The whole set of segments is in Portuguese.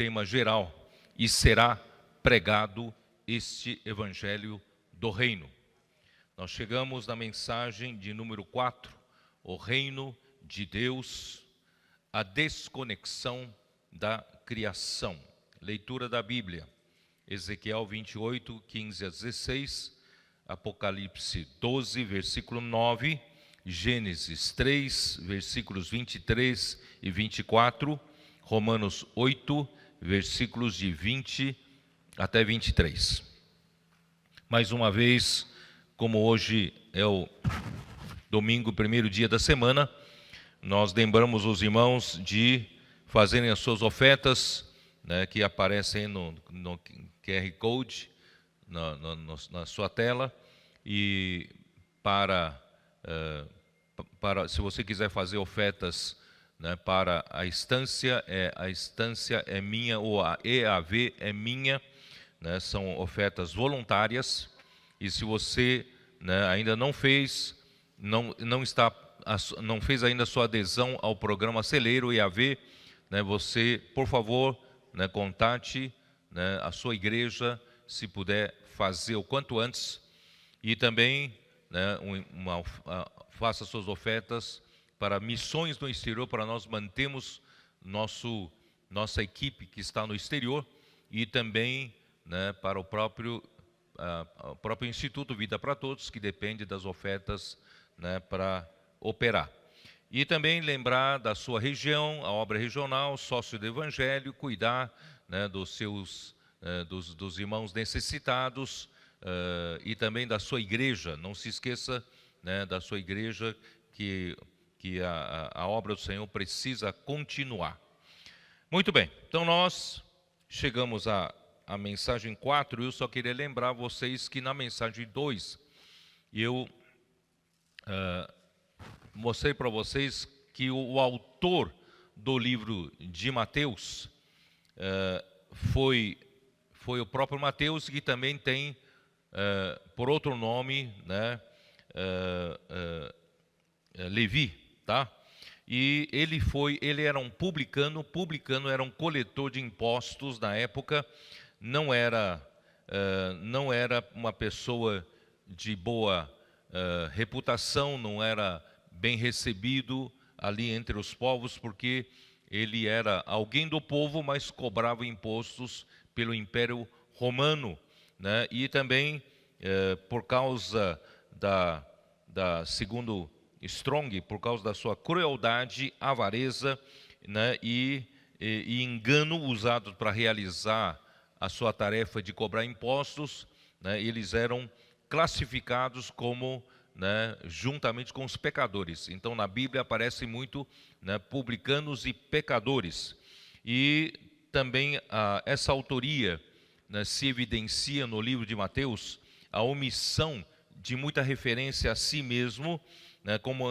tema geral, e será pregado este Evangelho do Reino. Nós chegamos na mensagem de número 4, o Reino de Deus, a desconexão da criação. Leitura da Bíblia, Ezequiel 28, 15 a 16, Apocalipse 12, versículo 9, Gênesis 3, versículos 23 e 24, Romanos 8, versículos de 20 até 23. Mais uma vez, como hoje é o domingo, primeiro dia da semana, nós lembramos os irmãos de fazerem as suas ofertas, né, que aparecem no QR Code na sua tela, e se você quiser fazer ofertas, né, para a estância é minha, ou a EAV é minha, né, são ofertas voluntárias, e se você, né, ainda não fez ainda a sua adesão ao programa Celeiro EAV, né, você, por favor, né, contate, né, a sua igreja, se puder fazer o quanto antes, e também, né, faça suas ofertas para missões no exterior, para nós mantermos nossa equipe que está no exterior, e também, né, para o próprio Instituto Vida para Todos, que depende das ofertas, né, para operar. E também lembrar da sua região, a obra regional, sócio do Evangelho, cuidar, né, dos irmãos necessitados, e também da sua igreja. Não se esqueça, né, da sua igreja, que a obra do Senhor precisa continuar. Muito bem, então nós chegamos à mensagem 4, e eu só queria lembrar vocês que na mensagem 2, eu mostrei para vocês que o autor do livro de Mateus foi o próprio Mateus, que também tem, por outro nome, né, Levi, tá? E ele era um publicano era um coletor de impostos na época, não era uma pessoa de boa reputação, não era bem recebido ali entre os povos, porque ele era alguém do povo, mas cobrava impostos pelo Império Romano, né? E também, por causa segundo Strong, por causa da sua crueldade, avareza, né, e engano usado para realizar a sua tarefa de cobrar impostos, né, eles eram classificados como, né, juntamente com os pecadores. Então na Bíblia aparece muito, né, publicanos e pecadores. E também essa autoria, né, se evidencia no livro de Mateus, a omissão de muita referência a si mesmo, né, como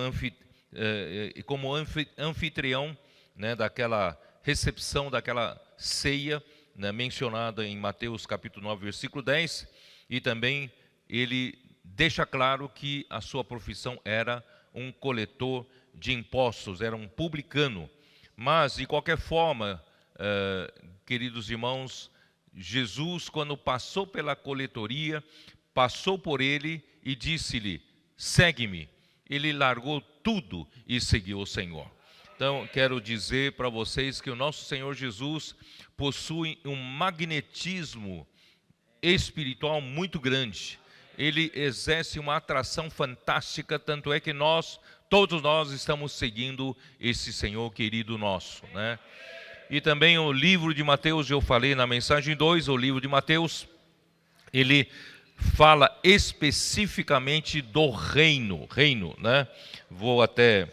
anfitrião, né, daquela recepção, daquela ceia, né, mencionada em Mateus capítulo 9, versículo 10, e também ele deixa claro que a sua profissão era um coletor de impostos, era um publicano. Mas, de qualquer forma, queridos irmãos, Jesus, quando passou pela coletoria, passou por ele e disse-lhe: segue-me. Ele largou tudo e seguiu o Senhor. Então, quero dizer para vocês que o nosso Senhor Jesus possui um magnetismo espiritual muito grande. Ele exerce uma atração fantástica, tanto é que todos nós estamos seguindo esse Senhor querido nosso, né? E também o livro de Mateus, eu falei na mensagem 2, o livro de Mateus, ele fala especificamente do reino, né? Vou até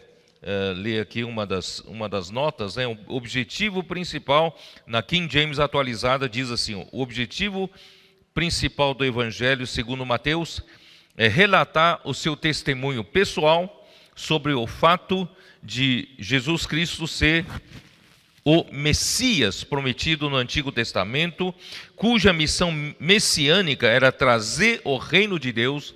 ler aqui uma das notas, né? O objetivo principal, na King James atualizada, diz assim: o objetivo principal do Evangelho segundo Mateus é relatar o seu testemunho pessoal sobre o fato de Jesus Cristo ser o Messias prometido no Antigo Testamento, cuja missão messiânica era trazer o reino de Deus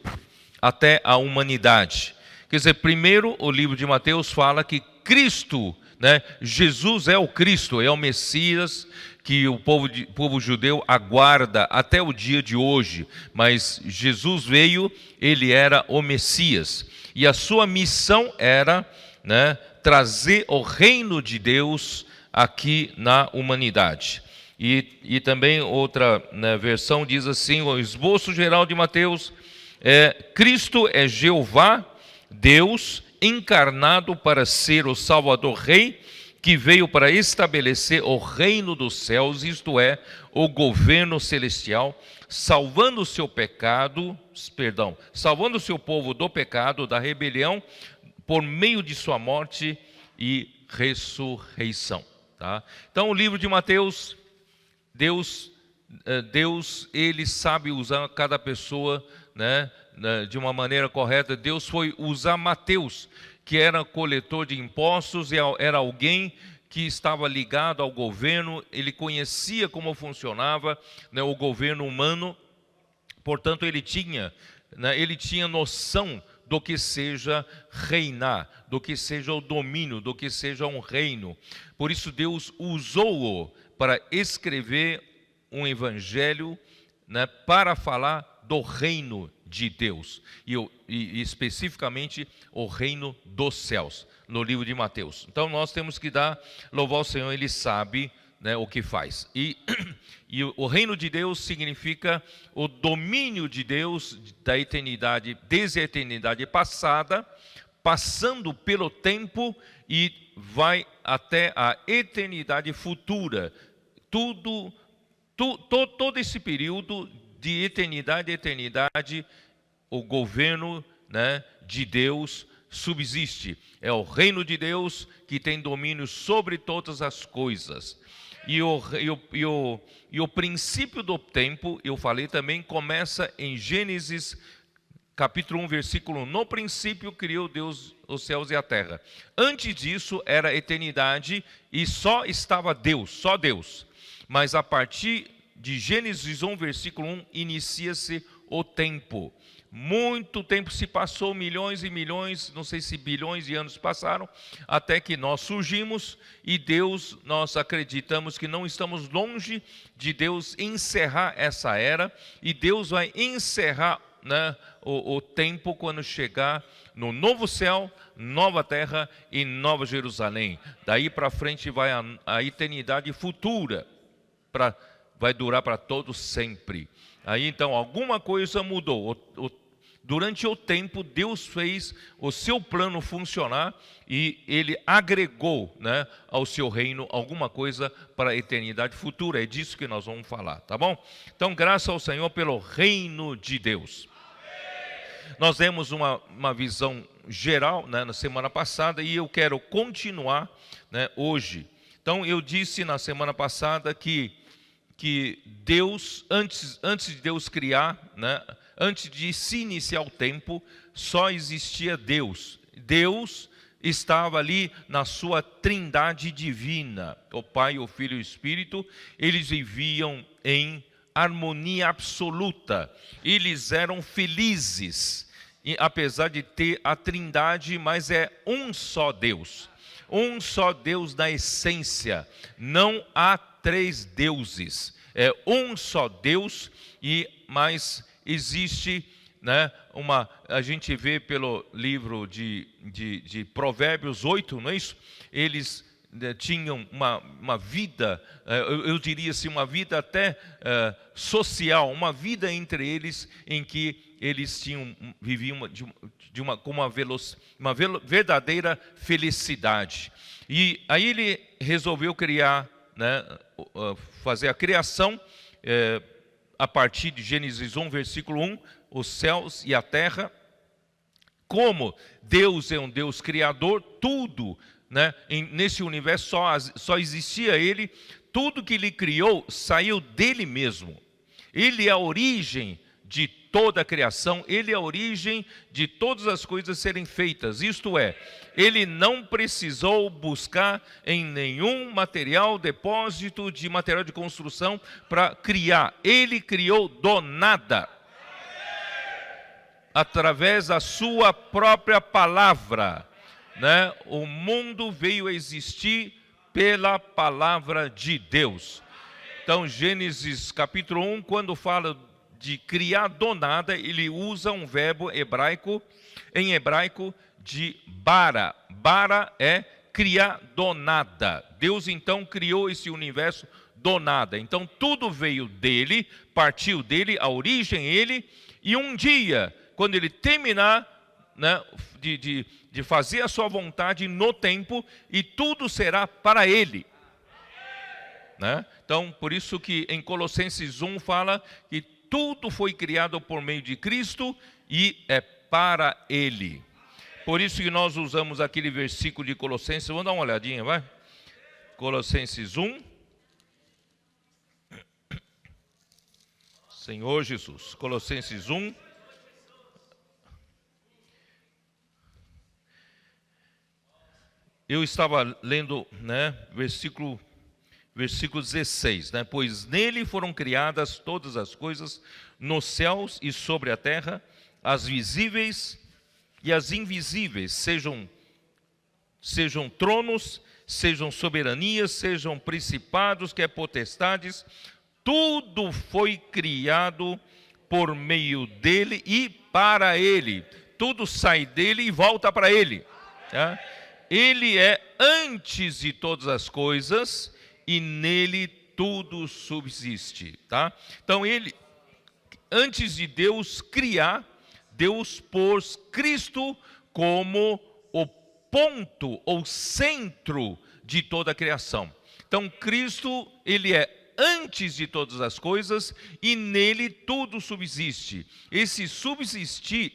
até a humanidade. Quer dizer, primeiro o livro de Mateus fala que Cristo, né, Jesus é o Cristo, é o Messias, que o povo judeu aguarda até o dia de hoje. Mas Jesus veio, ele era o Messias. E a sua missão era, né, trazer o reino de Deus aqui na humanidade. E também outra, né, versão diz assim, o esboço geral de Mateus, Cristo é Jeová, Deus, encarnado para ser o Salvador Rei, que veio para estabelecer o reino dos céus, isto é, o governo celestial, salvando o seu povo do pecado, da rebelião, por meio de sua morte e ressurreição. Tá? Então, o livro de Mateus, Deus, ele sabe usar cada pessoa, né, de uma maneira correta. Deus foi usar Mateus, que era coletor de impostos, era alguém que estava ligado ao governo, ele conhecia como funcionava, né, o governo humano, portanto ele tinha noção do que seja reinar, do que seja o domínio, do que seja um reino. Por isso Deus usou-o para escrever um evangelho, né, para falar do reino de Deus, e especificamente o reino dos céus, no livro de Mateus. Então nós temos que louvar ao Senhor, Ele sabe, né, o que faz. E o reino de Deus significa o domínio de Deus da eternidade, desde a eternidade passada, passando pelo tempo e vai até a eternidade futura. Todo esse período de eternidade a eternidade, o governo, né, de Deus subsiste. É o reino de Deus que tem domínio sobre todas as coisas. E o princípio do tempo, eu falei também, começa em Gênesis capítulo 1, versículo 1. No princípio criou Deus os céus e a terra. Antes disso era a eternidade e só estava Deus, só Deus. Mas a partir de Gênesis 1, versículo 1, inicia-se o tempo. Muito tempo se passou, milhões e milhões, não sei se bilhões de anos passaram, até que nós surgimos e Deus, nós acreditamos que não estamos longe de Deus encerrar essa era, e Deus vai encerrar, né, o tempo quando chegar no novo céu, nova terra e nova Jerusalém. Daí para frente vai a eternidade futura, vai durar para todos sempre. Aí então alguma coisa mudou. Durante o tempo Deus fez o seu plano funcionar e Ele agregou, né, ao seu reino alguma coisa para a eternidade futura. É disso que nós vamos falar, tá bom? Então graças ao Senhor pelo reino de Deus. Nós demos uma visão geral, né, na semana passada, e eu quero continuar, né, hoje. Então eu disse na semana passada que Deus, antes de Deus criar, né, antes de se iniciar o tempo, só existia Deus. Deus estava ali na sua trindade divina, o Pai, o Filho e o Espírito. Eles viviam em harmonia absoluta, eles eram felizes, apesar de ter a trindade, mas é um só Deus na essência, não há três deuses, é um só Deus, mas existe, né, a gente vê pelo livro de Provérbios 8, não é isso? Eles tinham uma vida, eu diria assim, uma vida até social, uma vida entre eles em que eles viviam com uma verdadeira felicidade. E aí ele resolveu criar, né, fazer a criação a partir de Gênesis 1, versículo 1, os céus e a terra. Como Deus é um Deus criador, tudo, né, nesse universo só existia Ele, tudo que Ele criou saiu dele mesmo. Ele é a origem de toda a criação, Ele é a origem de todas as coisas serem feitas. Isto é, Ele não precisou buscar em nenhum depósito de material de construção para criar. Ele criou do nada, através da sua própria palavra, né? O mundo veio a existir pela palavra de Deus. Então, Gênesis capítulo 1, quando fala de criar do nada, ele usa um verbo em hebraico de bara. Bara é criar do nada. Deus então criou esse universo do nada. Então tudo veio dele, partiu dele, a origem ele, e um dia, quando ele terminar, né, de fazer a sua vontade no tempo, e tudo será para ele. Né? Então, por isso que em Colossenses 1 fala que tudo foi criado por meio de Cristo e é para ele. Por isso que nós usamos aquele versículo de Colossenses. Vamos dar uma olhadinha, vai? Colossenses 1. Senhor Jesus. Colossenses 1. Eu estava lendo, né, versículo 16, né? Pois nele foram criadas todas as coisas, nos céus e sobre a terra, as visíveis e as invisíveis, sejam tronos, sejam soberanias, sejam principados, que é potestades, tudo foi criado por meio dele e para ele. Tudo sai dele e volta para ele. Tá? Ele é antes de todas as coisas e nele tudo subsiste. Tá? Então ele, antes de Deus criar, Deus pôs Cristo como o ponto ou centro de toda a criação. Então Cristo, ele é antes de todas as coisas e nele tudo subsiste. Esse subsistir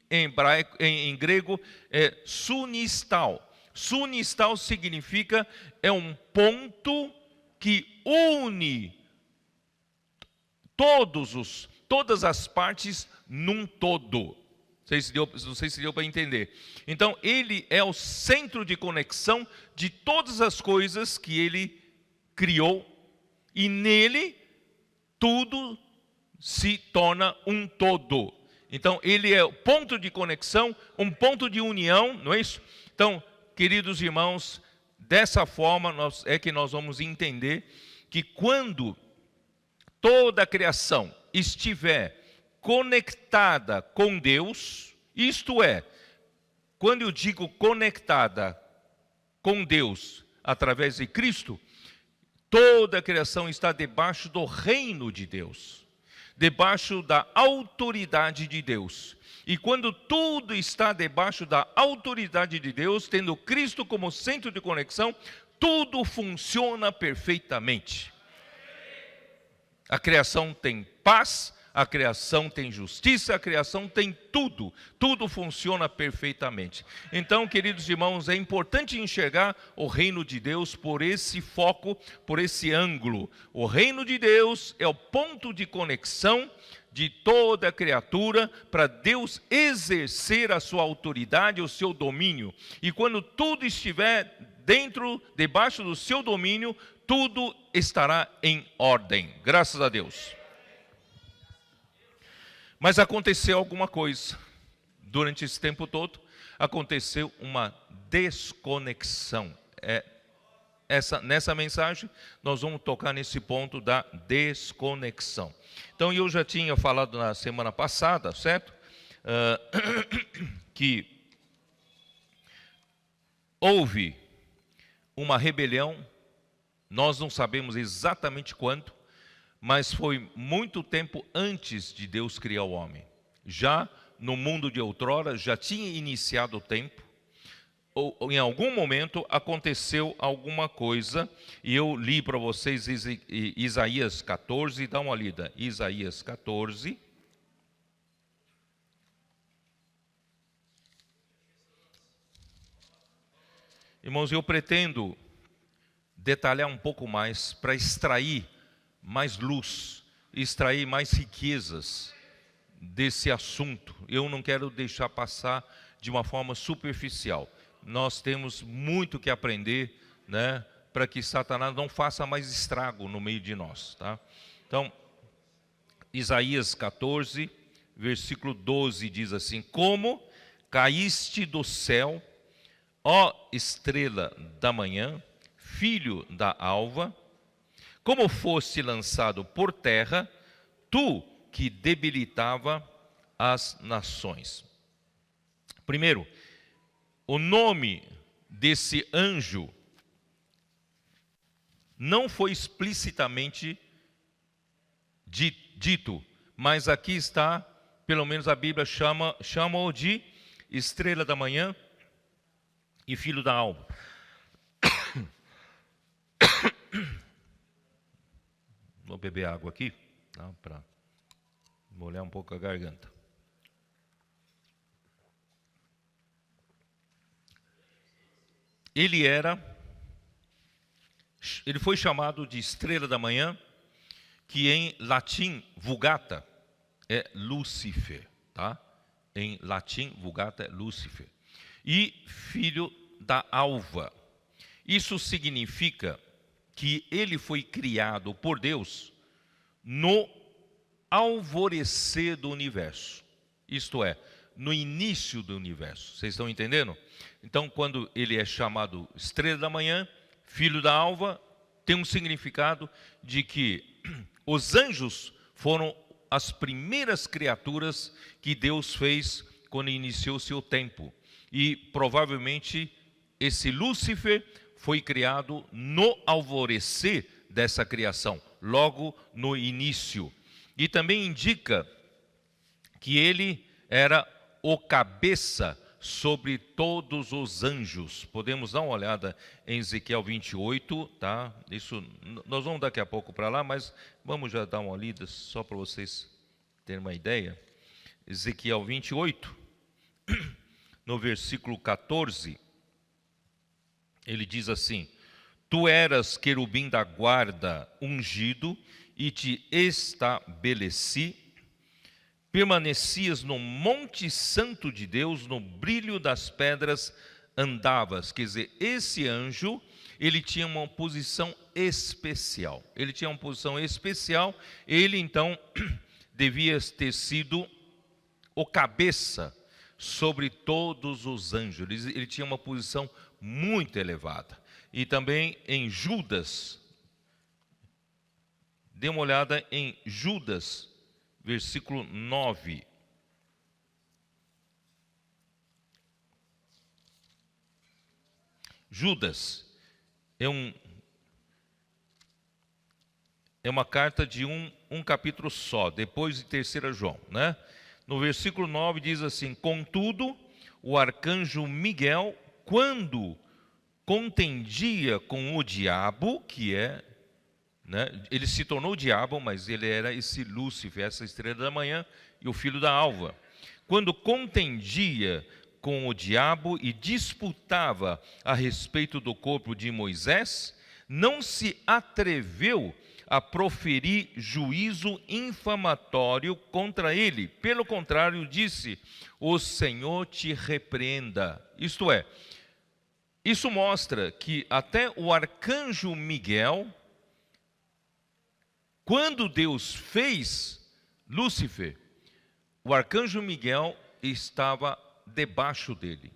em grego é sunistal. Sunistal significa é um ponto que une todas as partes num todo. Não sei se deu para entender. Então, ele é o centro de conexão de todas as coisas que ele criou, e nele tudo se torna um todo. Então, ele é o ponto de conexão, um ponto de união, não é isso? Então, queridos irmãos, dessa forma é que nós vamos entender que quando toda a criação estiver conectada com Deus, isto é, quando eu digo conectada com Deus através de Cristo, toda a criação está debaixo do reino de Deus, debaixo da autoridade de Deus. E quando tudo está debaixo da autoridade de Deus, tendo Cristo como centro de conexão, tudo funciona perfeitamente. A criação tem paz, a criação tem justiça, a criação tem tudo. Tudo funciona perfeitamente. Então, queridos irmãos, é importante enxergar o reino de Deus por esse foco, por esse ângulo. O reino de Deus é o ponto de conexão de toda a criatura para Deus exercer a sua autoridade, o seu domínio. E quando tudo estiver debaixo do seu domínio, tudo estará em ordem. Graças a Deus. Mas aconteceu alguma coisa. Durante esse tempo todo, aconteceu uma desconexão. Nessa mensagem, nós vamos tocar nesse ponto da desconexão. Então, eu já tinha falado na semana passada, certo? Que houve uma rebelião, nós não sabemos exatamente quando, mas foi muito tempo antes de Deus criar o homem. Já no mundo de outrora, já tinha iniciado o tempo, ou em algum momento aconteceu alguma coisa, e eu li para vocês Isaías 14, dá uma lida, Isaías 14. Irmãos, eu pretendo detalhar um pouco mais para extrair mais luz, extrair mais riquezas desse assunto. Eu não quero deixar passar de uma forma superficial. Nós temos muito que aprender, né, para que Satanás não faça mais estrago no meio de nós, tá? Então, Isaías 14, versículo 12 diz assim: Como caíste do céu, ó estrela da manhã, filho da alva, como foste lançado por terra, tu que debilitava as nações. Primeiro, o nome desse anjo não foi explicitamente dito, mas aqui está, pelo menos a Bíblia chama-o de estrela da manhã e filho da alva. Vou beber água aqui, tá, para molhar um pouco a garganta. Ele foi chamado de estrela da manhã, que em latim, vulgata, é Lúcifer, tá? Em latim, vulgata é Lúcifer. E filho da alva. Isso significa que ele foi criado por Deus no alvorecer do universo. Isto é, no início do universo. Vocês estão entendendo? Então, quando ele é chamado estrela da manhã, filho da alva, tem um significado de que os anjos foram as primeiras criaturas que Deus fez quando iniciou seu tempo. E provavelmente esse Lúcifer foi criado no alvorecer dessa criação, logo no início. E também indica que ele era o cabeça sobre todos os anjos. Podemos dar uma olhada em Ezequiel 28, tá? Isso, nós vamos daqui a pouco para lá, mas vamos já dar uma lida só para vocês terem uma ideia. Ezequiel 28, no versículo 14, ele diz assim: Tu eras querubim da guarda ungido e te estabeleci, permanecias no monte santo de Deus, no brilho das pedras andavas. Quer dizer, esse anjo, ele tinha uma posição especial. Ele então devia ter sido o cabeça sobre todos os anjos. Ele tinha uma posição muito elevada. E também em Judas, dê uma olhada em Judas, versículo 9. Judas é uma carta de um capítulo só, depois de 3 João, né? No versículo 9 diz assim: Contudo, o arcanjo Miguel, quando contendia com o diabo, que é, né, ele se tornou o diabo, mas ele era esse Lúcifer, essa estrela da manhã e o filho da alva. Quando contendia com o diabo e disputava a respeito do corpo de Moisés, não se atreveu a proferir juízo infamatório contra ele. Pelo contrário, disse: O Senhor te repreenda. Isto é, isso mostra que até o arcanjo Miguel, quando Deus fez Lúcifer, o arcanjo Miguel estava debaixo dele.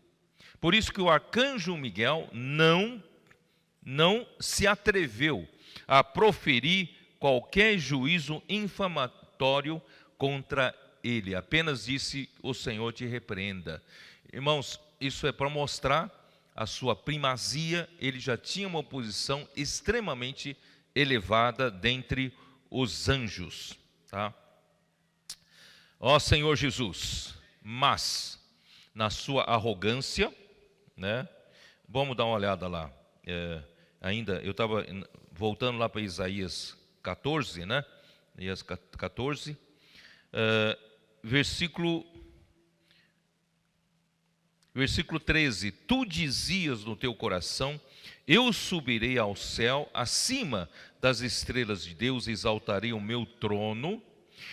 Por isso que o arcanjo Miguel não se atreveu a proferir qualquer juízo infamatório contra ele. Apenas disse: O Senhor te repreenda. Irmãos, isso é para mostrar a sua primazia. Ele já tinha uma posição extremamente elevada dentre os anjos, tá? Ó Senhor Jesus, mas na sua arrogância, né? Vamos dar uma olhada lá. Ainda eu estava voltando lá para Isaías 14, né? Isaías 14, versículo 13: Tu dizias no teu coração: Eu subirei ao céu, acima das estrelas de Deus exaltarei o meu trono,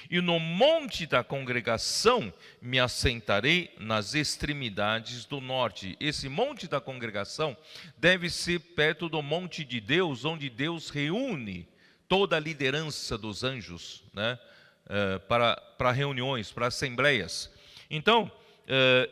e no monte da congregação me assentarei nas extremidades do norte. Esse monte da congregação deve ser perto do monte de Deus, onde Deus reúne toda a liderança dos anjos, né? Para reuniões, para assembleias. Então,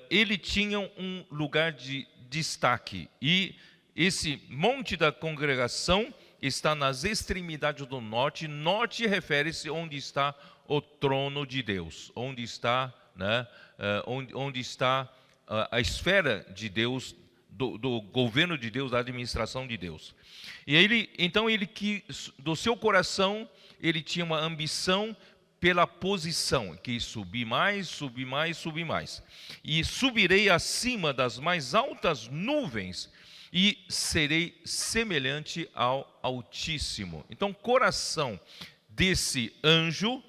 ele tinha um lugar de destaque, e esse monte da congregação, está nas extremidades do norte. Norte refere-se onde está o trono de Deus, onde está, né, onde está a esfera de Deus, do governo de Deus, da administração de Deus. E então ele que do seu coração ele tinha uma ambição pela posição, que subir mais, subir mais, subir mais. E subirei acima das mais altas nuvens e serei semelhante ao Altíssimo. Então, coração desse anjo,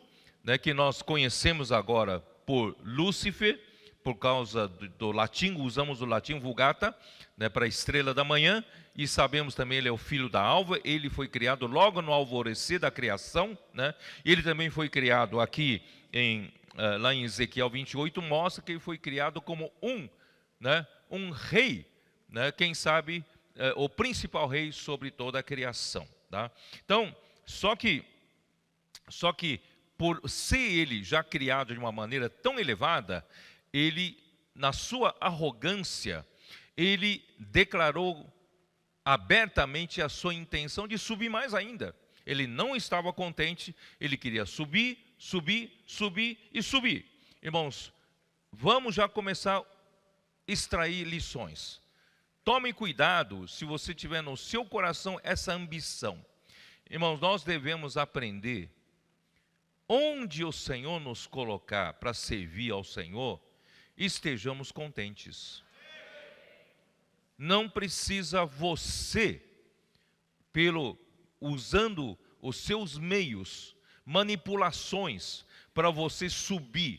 né, que nós conhecemos agora por Lúcifer, por causa do latim, usamos o latim vulgata, né, para a estrela da manhã, e sabemos também ele é o filho da alva. Ele foi criado logo no alvorecer da criação, né? Ele também foi criado aqui lá em Ezequiel 28, mostra que ele foi criado como um rei, né? Quem sabe o principal rei sobre toda a criação, tá? Então, só que por ser ele já criado de uma maneira tão elevada, ele, na sua arrogância, ele declarou abertamente a sua intenção de subir mais ainda. Ele não estava contente, ele queria subir, subir, subir e subir. Irmãos, vamos já começar a extrair lições. Tome cuidado se você tiver no seu coração essa ambição. Irmãos, nós devemos aprender, onde o Senhor nos colocar para servir ao Senhor, estejamos contentes. Não precisa você, usando os seus meios, manipulações, para você subir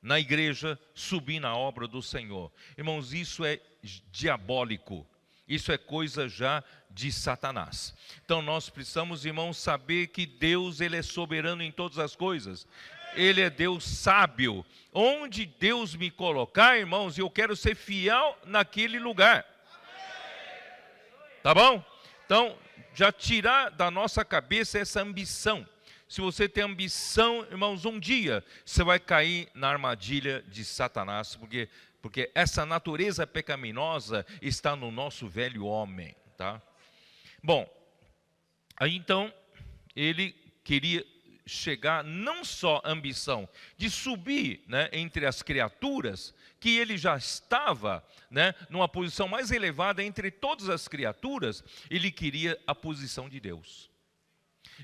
na igreja, subir na obra do Senhor. Irmãos, isso é diabólico. Isso é coisa já de Satanás. Então nós precisamos, irmãos, saber que Deus, ele é soberano em todas as coisas. Ele é Deus sábio. Onde Deus me colocar, irmãos, eu quero ser fiel naquele lugar. Tá bom? Então, já tirar da nossa cabeça essa ambição. Se você tem ambição, irmãos, um dia você vai cair na armadilha de Satanás, porque essa natureza pecaminosa está no nosso velho homem, tá? Bom, aí então ele queria chegar, não só a ambição de subir, né, entre as criaturas, que ele já estava, né, numa posição mais elevada entre todas as criaturas. Ele queria a posição de Deus.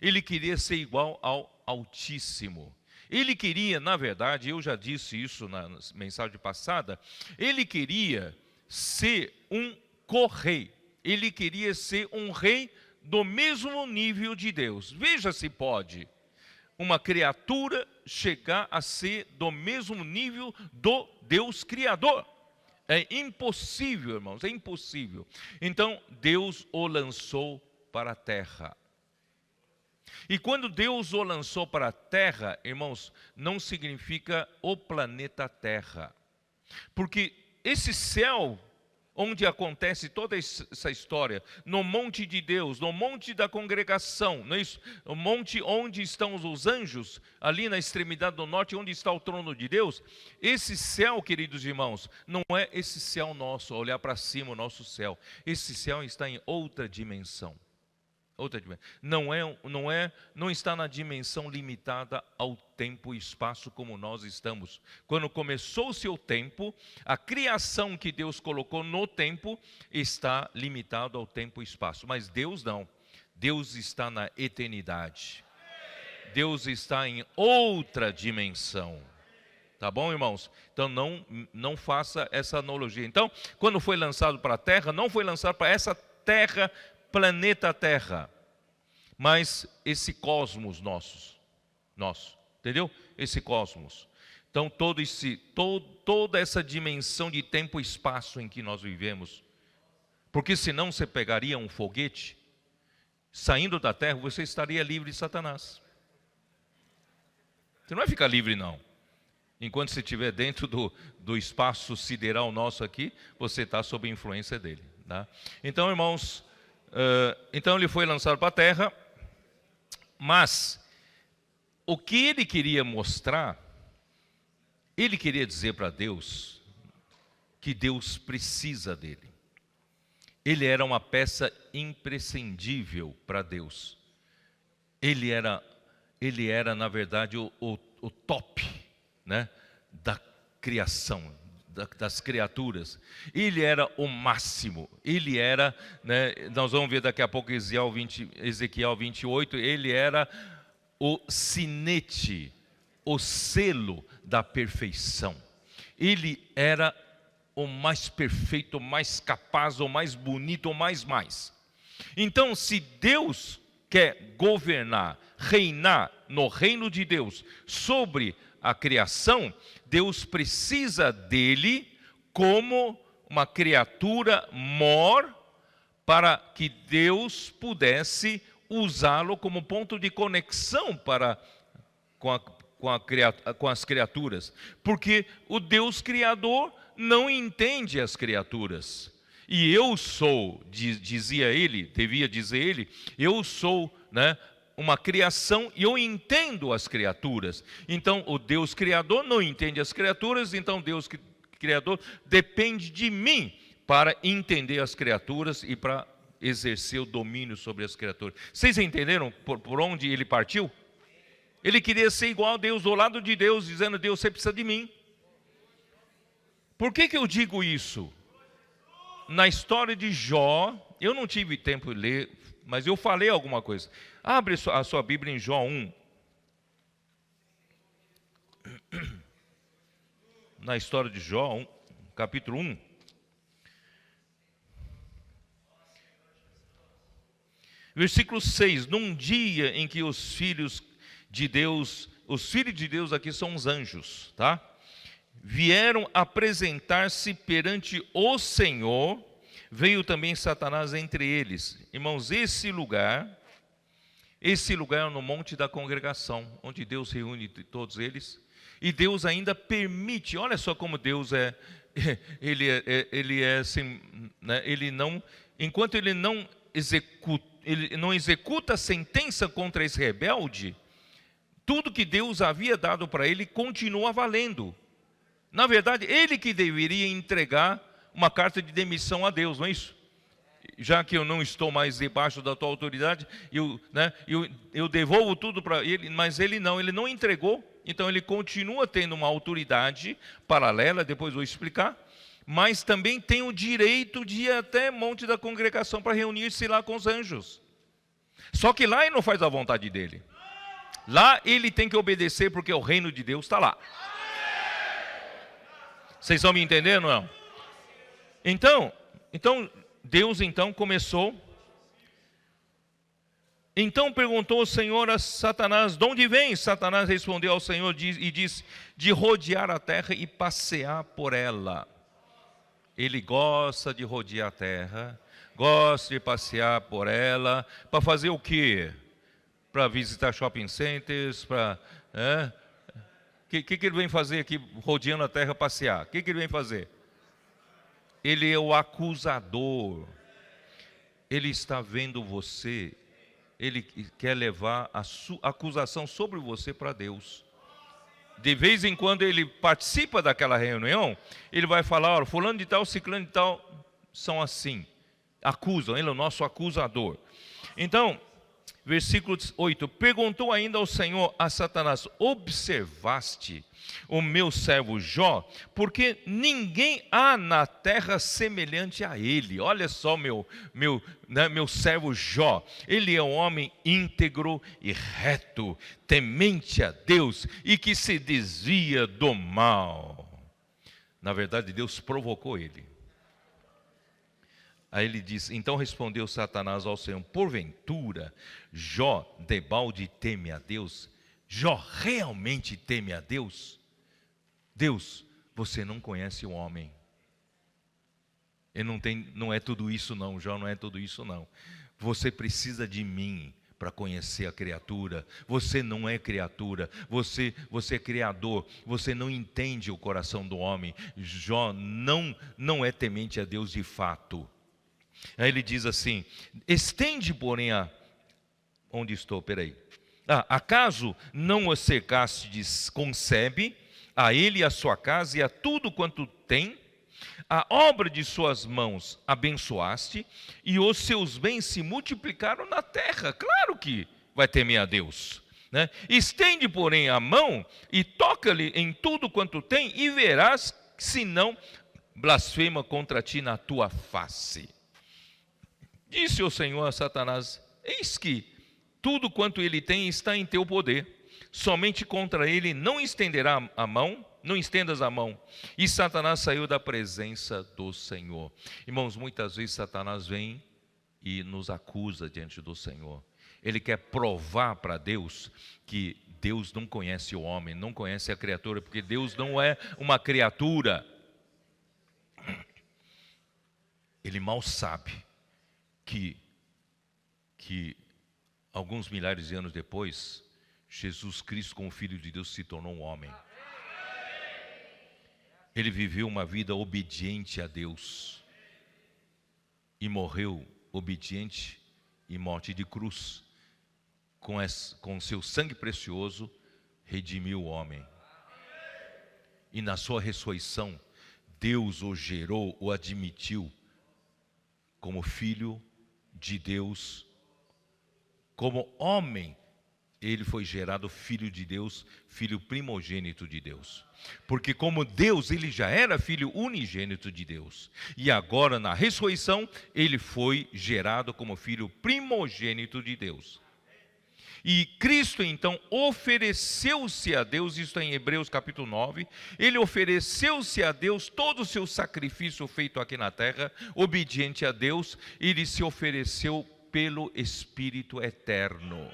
Ele queria ser igual ao Altíssimo. Ele queria, na verdade, eu já disse isso na mensagem passada, ele queria ser um co-rei. Ele queria ser um rei do mesmo nível de Deus. Veja se pode uma criatura chegar a ser do mesmo nível do Deus Criador. É impossível, irmãos, é impossível. Então, Deus o lançou para a terra. E quando Deus o lançou para a terra, irmãos, não significa o planeta Terra. Porque esse céu, onde acontece toda essa história, no monte de Deus, no monte da congregação, não é isso? O monte onde estão os anjos, ali na extremidade do norte, onde está o trono de Deus. Esse céu, queridos irmãos, não é esse céu nosso, olhar para cima o nosso céu. Esse céu está em outra dimensão. Não está na dimensão limitada ao tempo e espaço como nós estamos. Quando começou o seu tempo, a criação que Deus colocou no tempo está limitado ao tempo e espaço. Mas Deus não. Deus está na eternidade. Deus está em outra dimensão. Tá bom, irmãos? Então não faça essa analogia. Então, quando foi lançado para a terra, não foi lançado para essa terra, planeta Terra, mas esse cosmos nosso, entendeu? Esse cosmos. Então toda essa dimensão de tempo e espaço em que nós vivemos, porque senão você pegaria um foguete, saindo da Terra, você estaria livre de Satanás. Você não vai ficar livre, não. Enquanto você estiver dentro do espaço sideral nosso aqui, você está sob a influência dele, tá? Então, irmãos, então ele foi lançado para a terra, mas o que ele queria mostrar, ele queria dizer para Deus que Deus precisa dele. Ele era uma peça imprescindível para Deus. Ele era na verdade o top, né, da criação, das criaturas. Ele era o máximo. Ele era, né, nós vamos ver daqui a pouco Ezequiel 28, ele era o sinete, o selo da perfeição. Ele era o mais perfeito, o mais capaz, o mais bonito, o mais. Então, se Deus quer governar, reinar no reino de Deus sobre a criação, Deus precisa dele como uma criatura mor, para que Deus pudesse usá-lo como ponto de conexão com as criaturas. Porque o Deus Criador não entende as criaturas. E eu sou, devia dizer ele, eu sou, né, uma criação e eu entendo as criaturas. Então o Deus Criador não entende as criaturas, então Deus Criador depende de mim para entender as criaturas e para exercer o domínio sobre as criaturas. Vocês entenderam por onde ele partiu? Ele queria ser igual a Deus, do lado de Deus, dizendo: Deus, você precisa de mim. Por que eu digo isso? Na história de Jó, eu não tive tempo de ler, mas eu falei alguma coisa. Abre a sua Bíblia em Jó 1. Na história de Jó, capítulo 1. Versículo 6. Num dia em que os filhos de Deus aqui são os anjos, tá? Vieram apresentar-se perante o Senhor, veio também Satanás entre eles. Irmãos, esse lugar é no monte da congregação, onde Deus reúne todos eles, e Deus ainda permite, olha só como Deus ele é assim, né, enquanto ele não executa a sentença contra esse rebelde, tudo que Deus havia dado para ele continua valendo. Na verdade, ele que deveria entregar uma carta de demissão a Deus, não é isso? Já que eu não estou mais debaixo da tua autoridade, eu devolvo tudo para ele, mas ele não entregou. Então ele continua tendo uma autoridade paralela, depois vou explicar, mas também tem o direito de ir até monte da congregação para reunir-se lá com os anjos. Só que lá ele não faz a vontade dele. Lá ele tem que obedecer, porque o reino de Deus está lá. Vocês estão me entendendo, não? Então Deus começou. Então perguntou o Senhor a Satanás: de onde vem? Satanás respondeu ao Senhor e disse: de rodear a terra e passear por ela. Ele gosta de rodear a terra, gosta de passear por ela, para fazer o quê? Para visitar shopping centers, para... O que ele vem fazer aqui, rodeando a terra, passear? O que ele vem fazer? Ele é o acusador. Ele está vendo você. Ele quer levar a acusação sobre você para Deus. De vez em quando ele participa daquela reunião, ele vai falar: olha, fulano de tal, ciclano de tal, são assim. Acusam, ele é o nosso acusador. Então, versículo 8, perguntou ainda ao Senhor a Satanás: observaste o meu servo Jó? Porque ninguém há na terra semelhante a ele. Olha só meu servo Jó. Ele é um homem íntegro e reto, temente a Deus e que se desvia do mal. Na verdade, Deus provocou ele. Aí ele diz: então respondeu Satanás ao Senhor: porventura Jó debalde teme a Deus? Jó realmente teme a Deus? Deus, você não conhece o homem. Ele não é tudo isso não, Jó não é tudo isso não. Você precisa de mim para conhecer a criatura. Você não é criatura, você é criador. Você não entende o coração do homem. Jó não é temente a Deus de fato. Aí ele diz assim: estende, porém, onde estou? Peraí. Acaso não o cercastes com sebe, a ele e a sua casa e a tudo quanto tem? A obra de suas mãos abençoaste, e os seus bens se multiplicaram na terra. Claro que vai temer a Deus, né? Estende, porém, a mão e toca-lhe em tudo quanto tem, e verás se não blasfema contra ti na tua face. Disse o Senhor a Satanás: eis que tudo quanto ele tem está em teu poder, somente contra ele não estendas a mão. E Satanás saiu da presença do Senhor. Irmãos, muitas vezes Satanás vem e nos acusa diante do Senhor. Ele quer provar para Deus que Deus não conhece o homem, não conhece a criatura, porque Deus não é uma criatura. Ele mal sabe que alguns milhares de anos depois, Jesus Cristo, como Filho de Deus, se tornou um homem. Ele viveu uma vida obediente a Deus e morreu obediente em morte de cruz. Com seu sangue precioso, redimiu o homem. E na sua ressurreição, Deus o gerou, o admitiu como filho de Deus. Como homem, ele foi gerado filho de Deus, filho primogênito de Deus. Porque como Deus, ele já era filho unigênito de Deus. E agora, na ressurreição, ele foi gerado como filho primogênito de Deus. E Cristo, então, ofereceu-se a Deus, isso está em Hebreus capítulo 9, ele ofereceu-se a Deus todo o seu sacrifício feito aqui na terra, obediente a Deus, ele se ofereceu pelo Espírito eterno.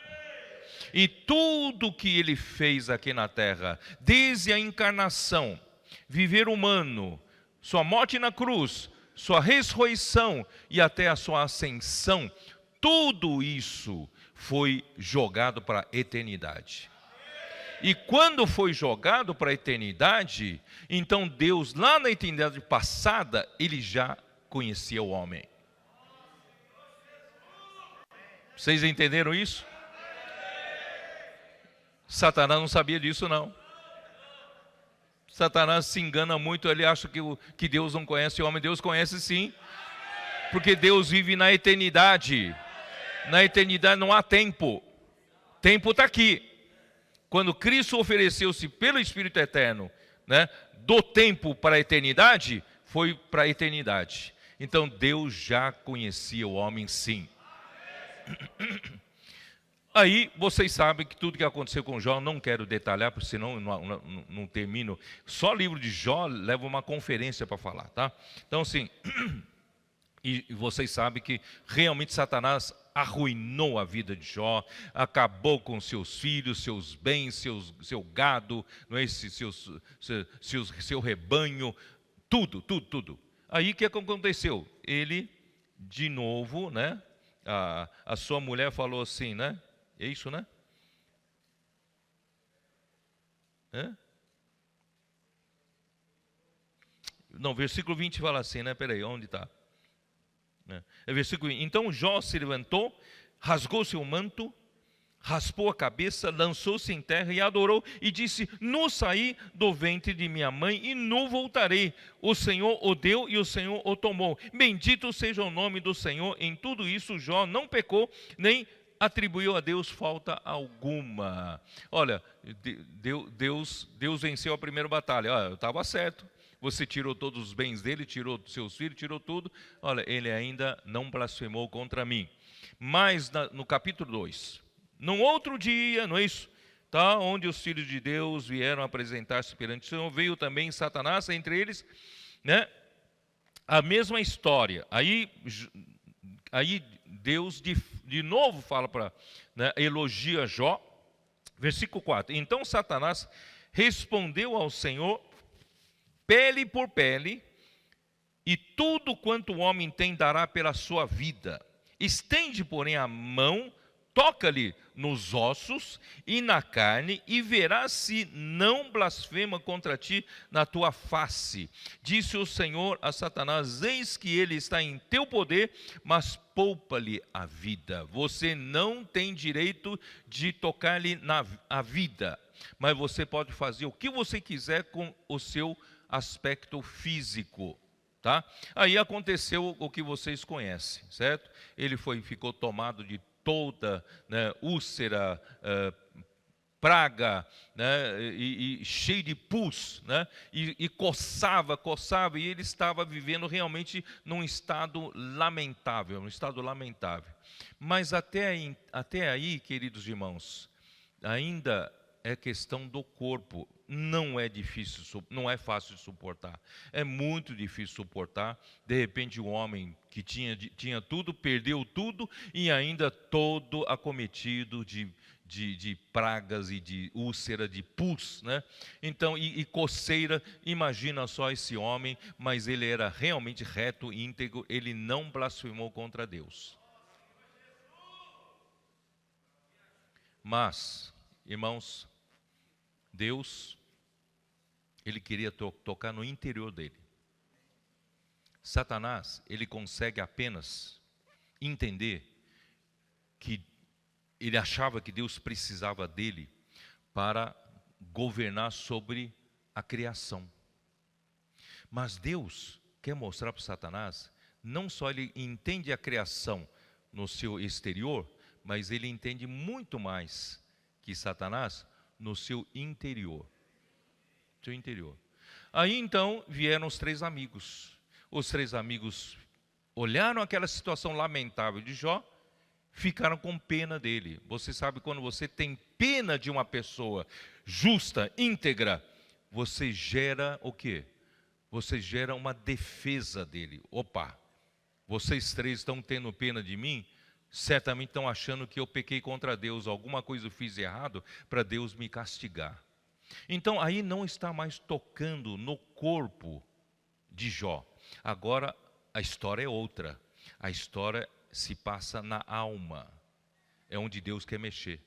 E tudo que ele fez aqui na terra, desde a encarnação, viver humano, sua morte na cruz, sua ressurreição e até a sua ascensão, tudo isso foi jogado para a eternidade. E quando foi jogado para a eternidade, então Deus, lá na eternidade passada, ele já conhecia o homem. Vocês entenderam isso? Satanás não sabia disso, não. Satanás se engana muito, ele acha que Deus não conhece o homem. Deus conhece sim, porque Deus vive na eternidade. Na eternidade não há tempo. Tempo está aqui. Quando Cristo ofereceu-se pelo Espírito Eterno, né, do tempo para a eternidade, foi para a eternidade. Então Deus já conhecia o homem sim. Aí vocês sabem que tudo que aconteceu com Jó, não quero detalhar, porque senão não termino. Só o livro de Jó leva uma conferência para falar, tá? Então assim, e vocês sabem que realmente Satanás arruinou a vida de Jó, acabou com seus filhos, seus bens, seu gado, não é esse, seu rebanho, tudo. Aí o que aconteceu? Ele, de novo, né? A sua mulher falou assim, né? É isso, né? Não, versículo 20 fala assim, né? Peraí, onde está? Versículo 20. Então Jó se levantou, rasgou seu manto, raspou a cabeça, lançou-se em terra e adorou, e disse: nu saí do ventre de minha mãe e nu voltarei. O Senhor o deu e o Senhor o tomou. Bendito seja o nome do Senhor. Em tudo isso Jó não pecou, nem atribuiu a Deus falta alguma. Olha, Deus venceu a primeira batalha. Olha, eu estava certo. Você tirou todos os bens dele, tirou seus filhos, tirou tudo. Olha, ele ainda não blasfemou contra mim. Mas no capítulo 2, num outro dia, não é isso? Tá, onde os filhos de Deus vieram apresentar-se perante o Senhor, veio também Satanás entre eles, né? A mesma história. Aí Deus de novo fala para, né, elogia Jó. Versículo 4. Então Satanás respondeu ao Senhor, pele por pele, e tudo quanto o homem tem dará pela sua vida. Estende, porém, a mão, toca-lhe nos ossos e na carne, e verás se não blasfema contra ti na tua face. Disse o Senhor a Satanás: eis que ele está em teu poder, mas poupa-lhe a vida. Você não tem direito de tocar-lhe a vida, mas você pode fazer o que você quiser com o seu aspecto físico. Tá? Aí aconteceu o que vocês conhecem, certo? Ele ficou tomado de toda, né, úlcera, praga, né, e cheio de pus, né, e coçava, e ele estava vivendo realmente num estado lamentável, Mas até aí, queridos irmãos, ainda é questão do corpo. Não é não é fácil de suportar. É muito difícil suportar. De repente, o homem que tinha tudo, perdeu tudo e ainda todo acometido de pragas e de úlcera, de pus, né? Então, e coceira. Imagina só esse homem, mas ele era realmente reto, íntegro. Ele não blasfemou contra Deus. Mas, irmãos, Deus, ele queria tocar no interior dele. Satanás, ele consegue apenas entender que ele achava que Deus precisava dele para governar sobre a criação. Mas Deus quer mostrar para Satanás, não só ele entende a criação no seu exterior, mas ele entende muito mais que Satanás no seu interior. Aí então vieram os 3 amigos. Os 3 amigos olharam aquela situação lamentável de Jó, ficaram com pena dele. Você sabe, quando você tem pena de uma pessoa justa, íntegra, você gera o quê? Você gera uma defesa dele. Opa, vocês 3 estão tendo pena de mim? Certamente estão achando que eu pequei contra Deus, alguma coisa eu fiz errado para Deus me castigar. Então aí não está mais tocando no corpo de Jó. Agora a história é outra. A história se passa na alma. É onde Deus quer mexer.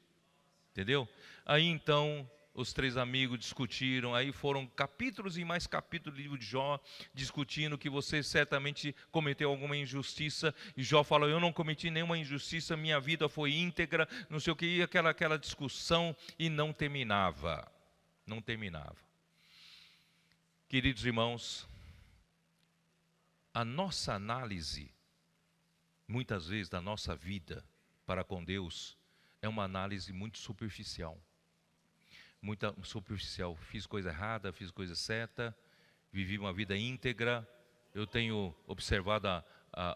Entendeu? Aí então os 3 amigos discutiram, aí foram capítulos e mais capítulos do livro de Jó, discutindo que você certamente cometeu alguma injustiça, e Jó falou, eu não cometi nenhuma injustiça, minha vida foi íntegra, não sei o que, e aquela discussão, e não terminava. Queridos irmãos, a nossa análise, muitas vezes, da nossa vida para com Deus, é uma análise muito superficial. Fiz coisa errada, fiz coisa certa, vivi uma vida íntegra, eu tenho observado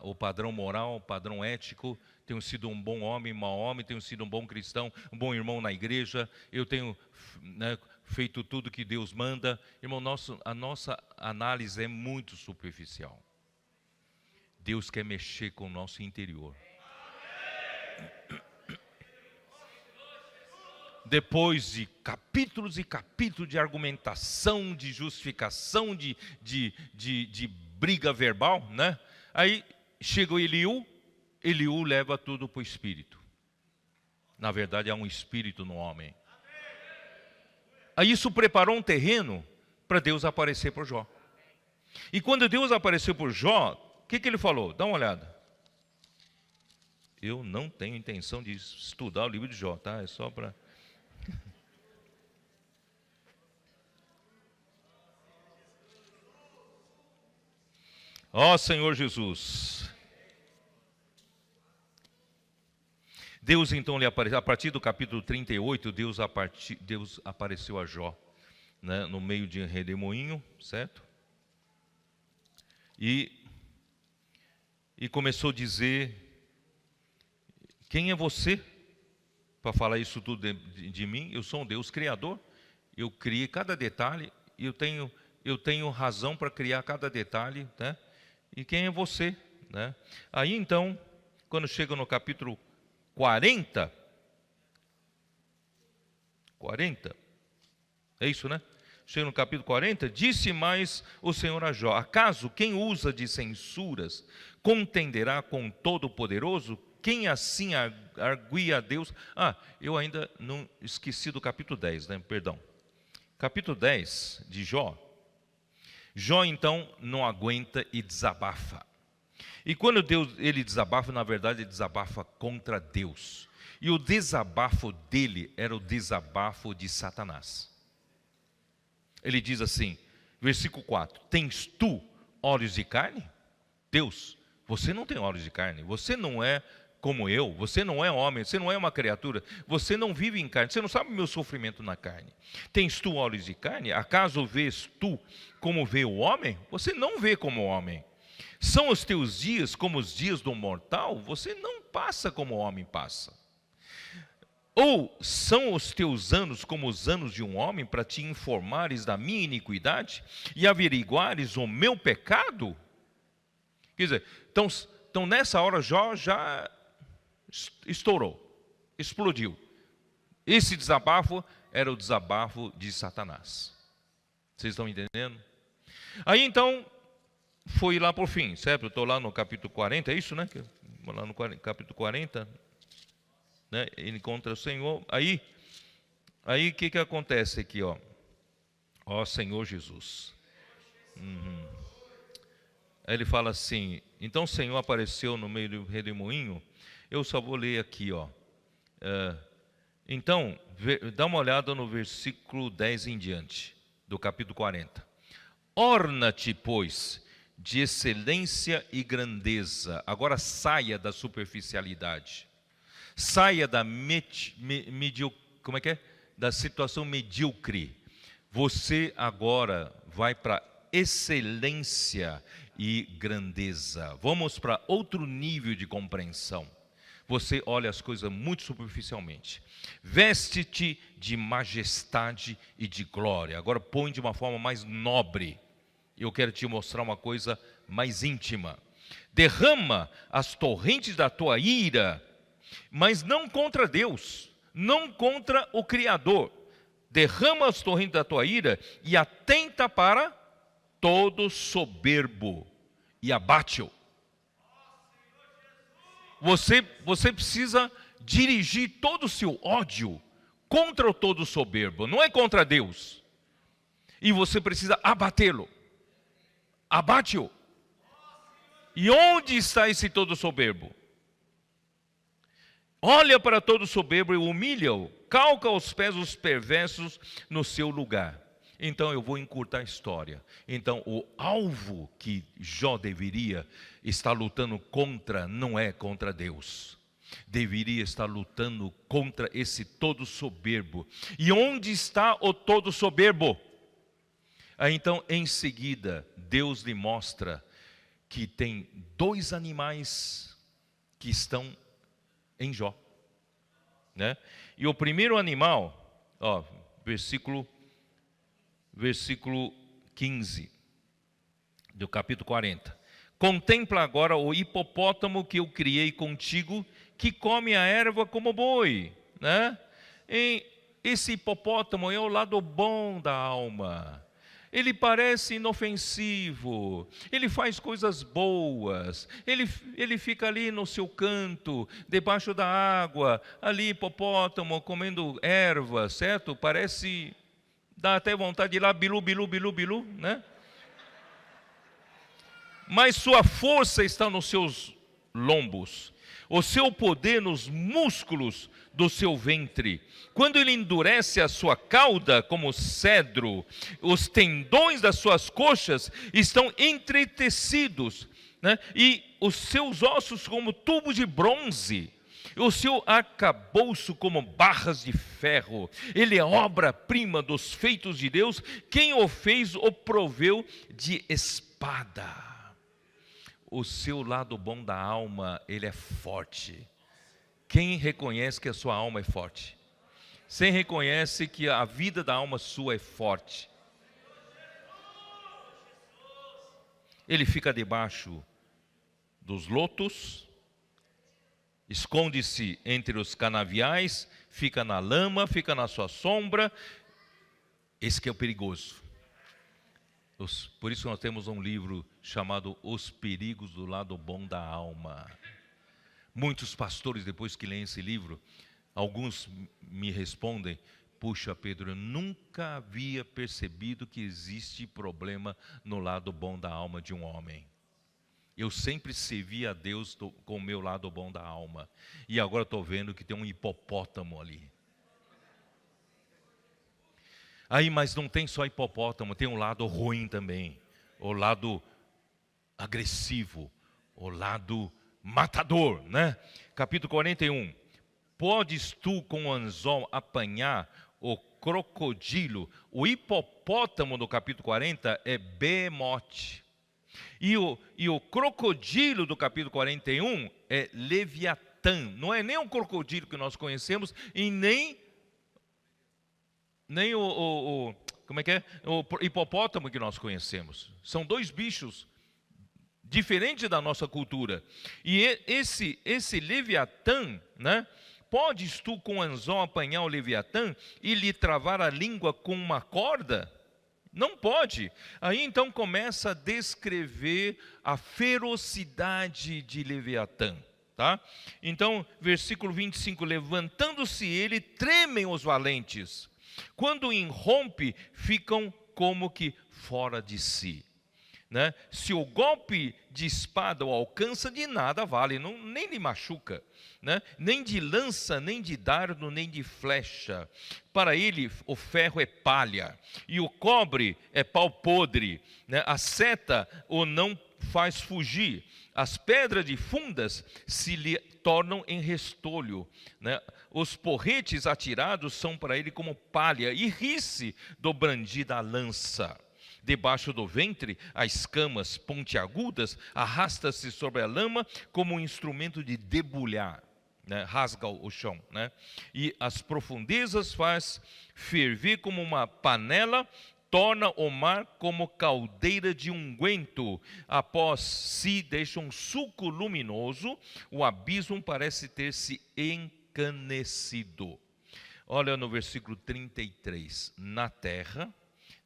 o padrão moral, o padrão ético, tenho sido um bom homem, mau homem, tenho sido um bom cristão, um bom irmão na igreja, eu tenho, né, feito tudo que Deus manda. Irmão, a nossa análise é muito superficial. Deus quer mexer com o nosso interior. Depois de capítulos e capítulos de argumentação, de justificação, de briga verbal, né? Aí chega o Eliú leva tudo para o Espírito. Na verdade, há um Espírito no homem. Aí isso preparou um terreno para Deus aparecer por Jó. E quando Deus apareceu por Jó, o que ele falou? Dá uma olhada. Eu não tenho intenção de estudar o livro de Jó, tá? É só para... Ó Senhor Jesus. Deus então lhe apareceu, a partir do capítulo 38, Deus apareceu a Jó, né, no meio de um redemoinho, certo? E começou a dizer, quem é você para falar isso tudo de mim? Eu sou um Deus criador, eu criei cada detalhe, eu tenho razão para criar cada detalhe, né? E quem é você, né? Aí então, quando chega no capítulo 40, é isso, né? Chega no capítulo 40, disse mais o Senhor a Jó, acaso quem usa de censuras contenderá com Todo-Poderoso? Quem assim arguia a Deus? Eu ainda não esqueci do capítulo 10, né? Perdão. Capítulo 10 de Jó. Jó então não aguenta e desabafa. E quando ele desabafa, na verdade ele desabafa contra Deus. E o desabafo dele era o desabafo de Satanás. Ele diz assim, versículo 4, tens tu olhos de carne? Deus, você não tem olhos de carne, você não é como eu, você não é homem, você não é uma criatura, você não vive em carne, você não sabe o meu sofrimento na carne. Tens tu olhos de carne? Acaso vês tu como vê o homem? Você não vê como o homem. São os teus dias como os dias do mortal? Você não passa como o homem passa. Ou são os teus anos como os anos de um homem, para te informares da minha iniquidade e averiguares o meu pecado? Quer dizer, então nessa hora Jó já estourou, explodiu. Esse desabafo era o desabafo de Satanás. Vocês estão entendendo? Aí então, foi lá por fim, certo? Eu estou lá no capítulo 40, é isso, né? Lá no capítulo 40, né? Ele encontra o Senhor. Aí o que acontece aqui, ó? Ó Senhor Jesus. Aí ele fala assim, então o Senhor apareceu no meio do redemoinho. Eu só vou ler aqui, ó. Então, dá uma olhada no versículo 10 em diante, do capítulo 40. Orna-te, pois, de excelência e grandeza. Agora saia da superficialidade. Saia da como é que é? Da situação medíocre. Você agora vai para excelência e grandeza. Vamos para outro nível de compreensão. Você olha as coisas muito superficialmente. Veste-te de majestade e de glória. Agora põe de uma forma mais nobre. Eu quero te mostrar uma coisa mais íntima. Derrama as torrentes da tua ira, mas não contra Deus, não contra o Criador. Derrama as torrentes da tua ira e atenta para todo soberbo e abate-o. Você precisa dirigir todo o seu ódio contra o todo soberbo, não é contra Deus. E você precisa abatê-lo. Abate-o. E onde está esse todo soberbo? Olha para todo soberbo e humilha-o. Calca aos pés os perversos no seu lugar. Então eu vou encurtar a história. Então o alvo que Jó deveria estar lutando contra não é contra Deus. Deveria estar lutando contra esse todo soberbo. E onde está o todo soberbo? Aí então em seguida Deus lhe mostra que tem dois animais que estão em Jó, né? E o primeiro animal, ó, versículo 15 do capítulo 40. Contempla agora o hipopótamo que eu criei contigo, que come a erva como boi, né? E esse hipopótamo é o lado bom da alma. Ele parece inofensivo, ele faz coisas boas, ele fica ali no seu canto, debaixo da água, ali hipopótamo comendo erva, certo? Parece, dá até vontade de ir lá, bilu, bilu, bilu, bilu, né? Mas sua força está nos seus lombos, o seu poder nos músculos do seu ventre. Quando ele endurece a sua cauda como cedro, os tendões das suas coxas estão entretecidos, né? E os seus ossos como tubos de bronze, o seu arcabouço como barras de ferro. Ele é obra-prima dos feitos de Deus. Quem o fez o proveu de espada. O seu lado bom da alma, ele é forte. Quem reconhece que a sua alma é forte? Quem reconhece que a vida da alma sua é forte? Ele fica debaixo dos lotos, esconde-se entre os canaviais, fica na lama, fica na sua sombra. Esse que é o perigoso. Por isso nós temos um livro chamado Os Perigos do Lado Bom da Alma. Muitos pastores, depois que leem esse livro, alguns me respondem: puxa, Pedro, eu nunca havia percebido que existe problema no lado bom da alma de um homem. Eu sempre servi a Deus com o meu lado bom da alma. E agora estou vendo que tem um hipopótamo ali. Aí, mas não tem só hipopótamo, tem um lado ruim também. O lado agressivo, o lado matador, né? Capítulo 41. Podes tu com o anzol apanhar o crocodilo? O hipopótamo no capítulo 40 é Behemote. E o crocodilo do capítulo 41 é Leviatã. Não é nem o crocodilo que nós conhecemos e nem como é que é? O hipopótamo que nós conhecemos. São dois bichos diferentes da nossa cultura. E esse Leviatã, né? Podes tu com anzol apanhar o Leviatã e lhe travar a língua com uma corda? Não pode. Aí então começa a descrever a ferocidade de Leviatã. Tá? Então, versículo 25, levantando-se ele, tremem os valentes. Quando irrompe, ficam como que fora de si. Né? Se o golpe de espada o alcança, de nada vale, nem lhe machuca, né? Nem de lança, nem de dardo, nem de flecha. Para ele o ferro é palha, e o cobre é pau podre, né? A seta o não faz fugir, as pedras de fundas se lhe tornam em restolho, né? Os porretes atirados são para ele como palha, e ri-se do brandir da lança. Debaixo do ventre, as escamas pontiagudas arrasta-se sobre a lama como um instrumento de debulhar, né? Rasga o chão, né? E as profundezas faz ferver como uma panela, torna o mar como caldeira de unguento. Após si deixa um sulco luminoso, o abismo parece ter se encanecido. Olha no versículo 33, na terra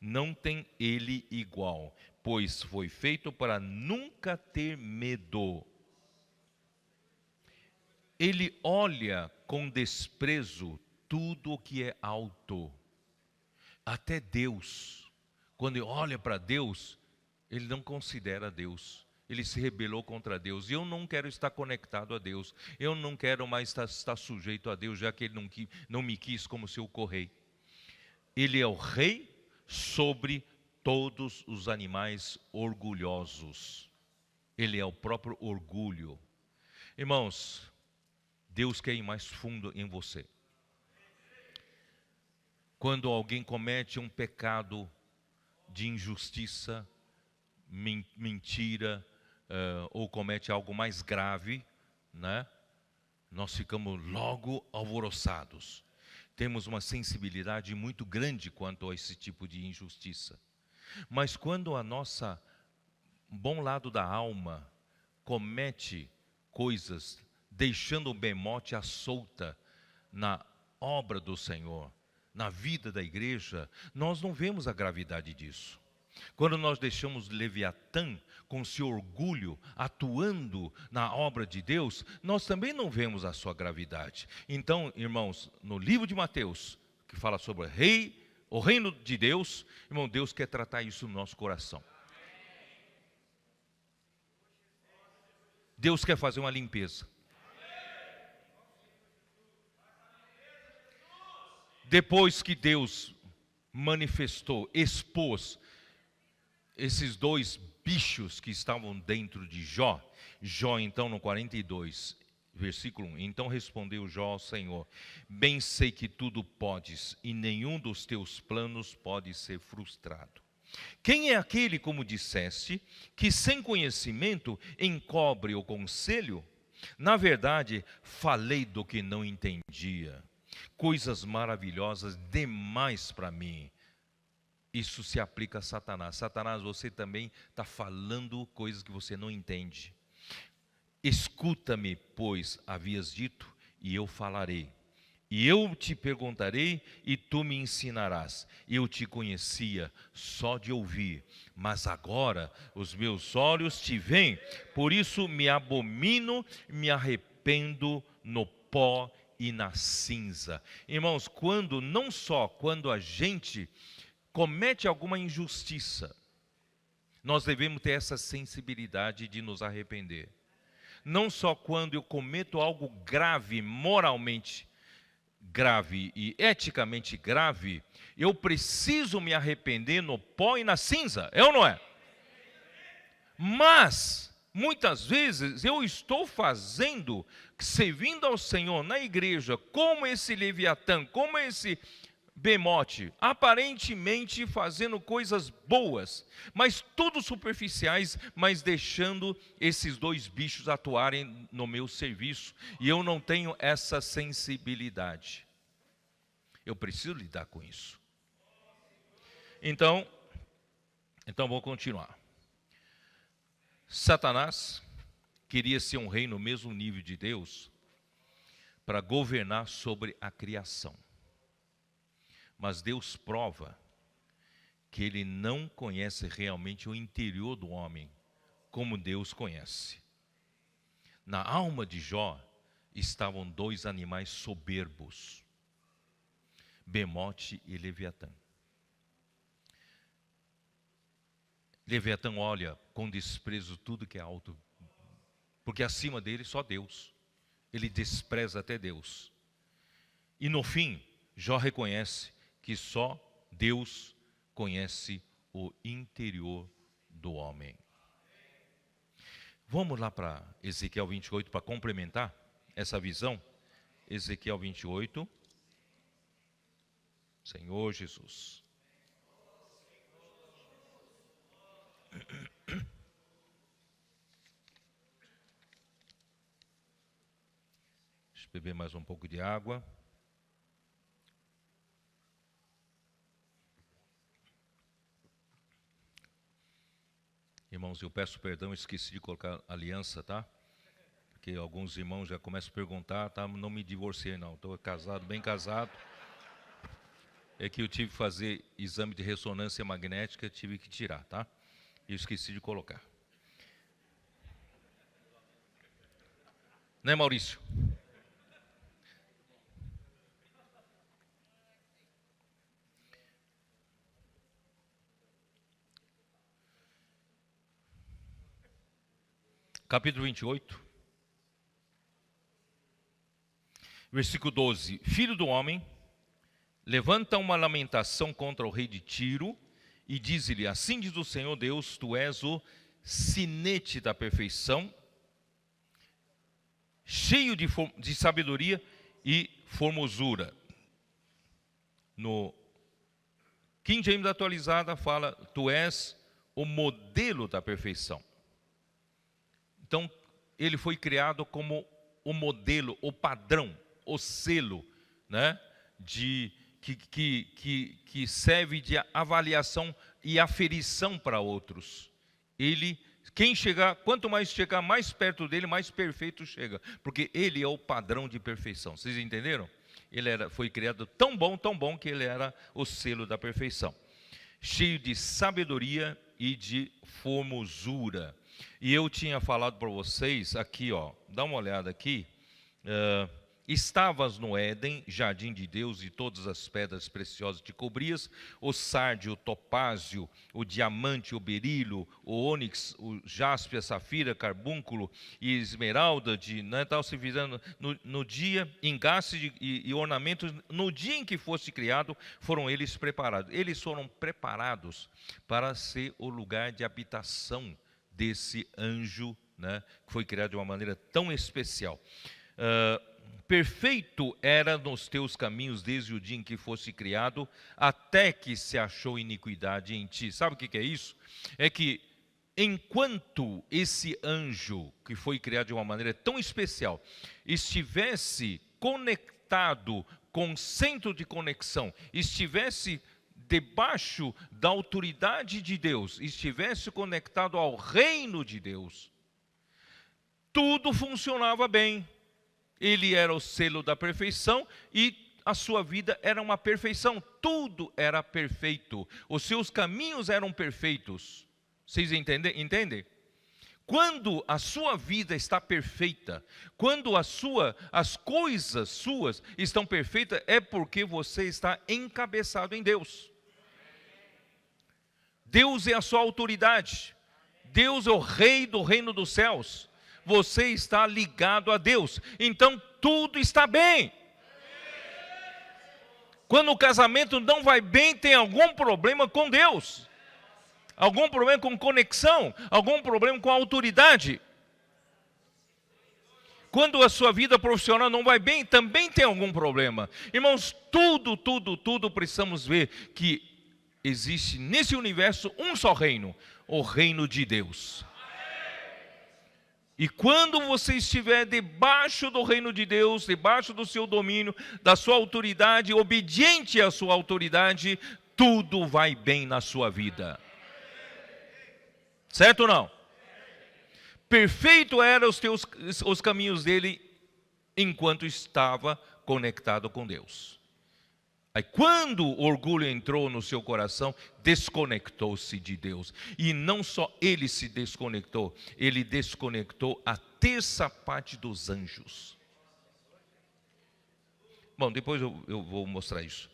não tem ele igual, pois foi feito para nunca ter medo. Ele olha com desprezo tudo o que é alto. Até Deus, quando ele olha para Deus, ele não considera Deus. Ele se rebelou contra Deus. E eu não quero estar conectado a Deus. Eu não quero mais estar sujeito a Deus, já que ele não me quis como seu correio. Ele é o rei sobre todos os animais orgulhosos. Ele é o próprio orgulho. Irmãos, Deus quer ir mais fundo em você. Quando alguém comete um pecado de injustiça, mentira, ou comete algo mais grave, né? Nós ficamos logo alvoroçados. Temos uma sensibilidade muito grande quanto a esse tipo de injustiça. Mas quando a nossa bom lado da alma comete coisas, deixando o Behemote à solta na obra do Senhor, na vida da igreja, nós não vemos a gravidade disso. Quando nós deixamos Leviatã com seu orgulho atuando na obra de Deus, nós também não vemos a sua gravidade. Então, irmãos, no livro de Mateus, que fala sobre o reino de Deus, irmão, Deus quer tratar isso no nosso coração. Deus quer fazer uma limpeza. Depois que Deus manifestou, expôs esses dois bichos que estavam dentro de Jó, então no 42, versículo 1, então respondeu Jó ao Senhor, bem sei que tudo podes, e nenhum dos teus planos pode ser frustrado. Quem é aquele, como disseste, que sem conhecimento encobre o conselho? Na verdade, falei do que não entendia, coisas maravilhosas demais para mim. Isso se aplica a Satanás. Satanás, você também está falando coisas que você não entende. Escuta-me, pois havias dito, e eu falarei. E eu te perguntarei, e tu me ensinarás. Eu te conhecia só de ouvir, mas agora os meus olhos te veem. Por isso me abomino, me arrependo no pó e na cinza. Irmãos, não só quando a gente comete alguma injustiça, nós devemos ter essa sensibilidade de nos arrepender. Não só quando eu cometo algo grave, moralmente grave e eticamente grave, eu preciso me arrepender no pó e na cinza, é ou não é? Mas, muitas vezes, eu estou fazendo, servindo ao Senhor na igreja, como esse Leviatã, como esse Bemote, aparentemente fazendo coisas boas, mas tudo superficiais, mas deixando esses dois bichos atuarem no meu serviço, e eu não tenho essa sensibilidade. Eu preciso lidar com isso. Então vou continuar. Satanás queria ser um rei no mesmo nível de Deus, para governar sobre a criação. Mas Deus prova que ele não conhece realmente o interior do homem, como Deus conhece. Na alma de Jó estavam dois animais soberbos, Bemote e Leviatã. Leviatã olha com desprezo tudo que é alto, porque acima dele só Deus. Ele despreza até Deus. E no fim, Jó reconhece que só Deus conhece o interior do homem. Vamos lá para Ezequiel 28 para complementar essa visão. Ezequiel 28. Senhor Jesus. Deixa eu beber mais um pouco de água. Irmãos, eu peço perdão, esqueci de colocar aliança, tá? Porque alguns irmãos já começam a perguntar, tá? Não me divorciei não, estou casado, bem casado. É que eu tive que fazer exame de ressonância magnética, tive que tirar, tá? E eu esqueci de colocar. Né, Maurício? Capítulo 28, versículo 12. Filho do homem, levanta uma lamentação contra o rei de Tiro e diz-lhe, assim diz o Senhor Deus, tu és o sinete da perfeição, cheio de sabedoria e formosura. No King James atualizada fala, tu és o modelo da perfeição. Então, ele foi criado como o modelo, o padrão, o selo, né, que serve de avaliação e aferição para outros. Quanto mais chegar mais perto dele, mais perfeito chega, porque ele é o padrão de perfeição. Vocês entenderam? Foi criado tão bom que ele era o selo da perfeição, cheio de sabedoria e de formosura. E eu tinha falado para vocês aqui, ó, dá uma olhada aqui. Estavas no Éden, jardim de Deus, e todas as pedras preciosas te cobrias, o sárdio, o topázio, o diamante, o berilo, o ônix, o jaspe, a safira, carbúnculo e esmeralda, tal se virando no dia, engaste e ornamentos, no dia em que foste criado, foram eles preparados. Eles foram preparados para ser o lugar de habitação desse anjo, né, que foi criado de uma maneira tão especial. Perfeito era nos teus caminhos desde o dia em que fosse criado, até que se achou iniquidade em ti. Sabe o que é isso? É que enquanto esse anjo, que foi criado de uma maneira tão especial, estivesse conectado com o centro de conexão, estivesse debaixo da autoridade de Deus, estivesse conectado ao reino de Deus, tudo funcionava bem. Ele era o selo da perfeição e a sua vida era uma perfeição. Tudo era perfeito. Os seus caminhos eram perfeitos. Vocês entendem? Quando a sua vida está perfeita, quando as coisas suas estão perfeitas, é porque você está encabeçado em Deus. Deus é a sua autoridade. Deus é o rei do reino dos céus. Você está ligado a Deus, então tudo está bem. Quando o casamento não vai bem, tem algum problema com Deus. algum problema com conexão, algum problema com autoridade. Quando a sua vida profissional não vai bem, também tem algum problema. Irmãos, tudo precisamos ver que existe nesse universo um só reino, o reino de Deus. E quando você estiver debaixo do reino de Deus, debaixo do seu domínio, da sua autoridade, obediente à sua autoridade, tudo vai bem na sua vida. Certo ou não? Perfeito eram os caminhos dele enquanto estava conectado com Deus. Aí quando o orgulho entrou no seu coração, desconectou-se de Deus. E não só ele se desconectou, ele desconectou a terça parte dos anjos. Bom, depois eu vou mostrar isso.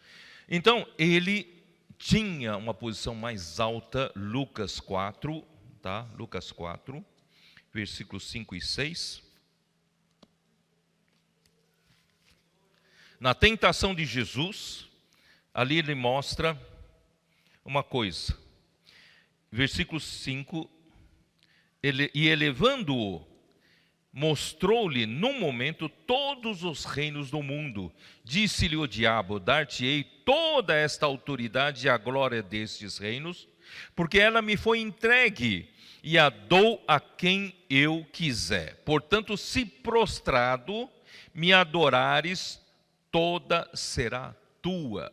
Então, ele tinha uma posição mais alta, Lucas 4, tá? Lucas 4, versículos 5 e 6. Na tentação de Jesus, ali ele mostra uma coisa. Versículo 5, e elevando-o, mostrou-lhe num momento todos os reinos do mundo. Disse-lhe o diabo: dar-te-ei toda esta autoridade e a glória destes reinos, porque ela me foi entregue, e a dou a quem eu quiser. Portanto, se prostrado me adorares, toda será tua.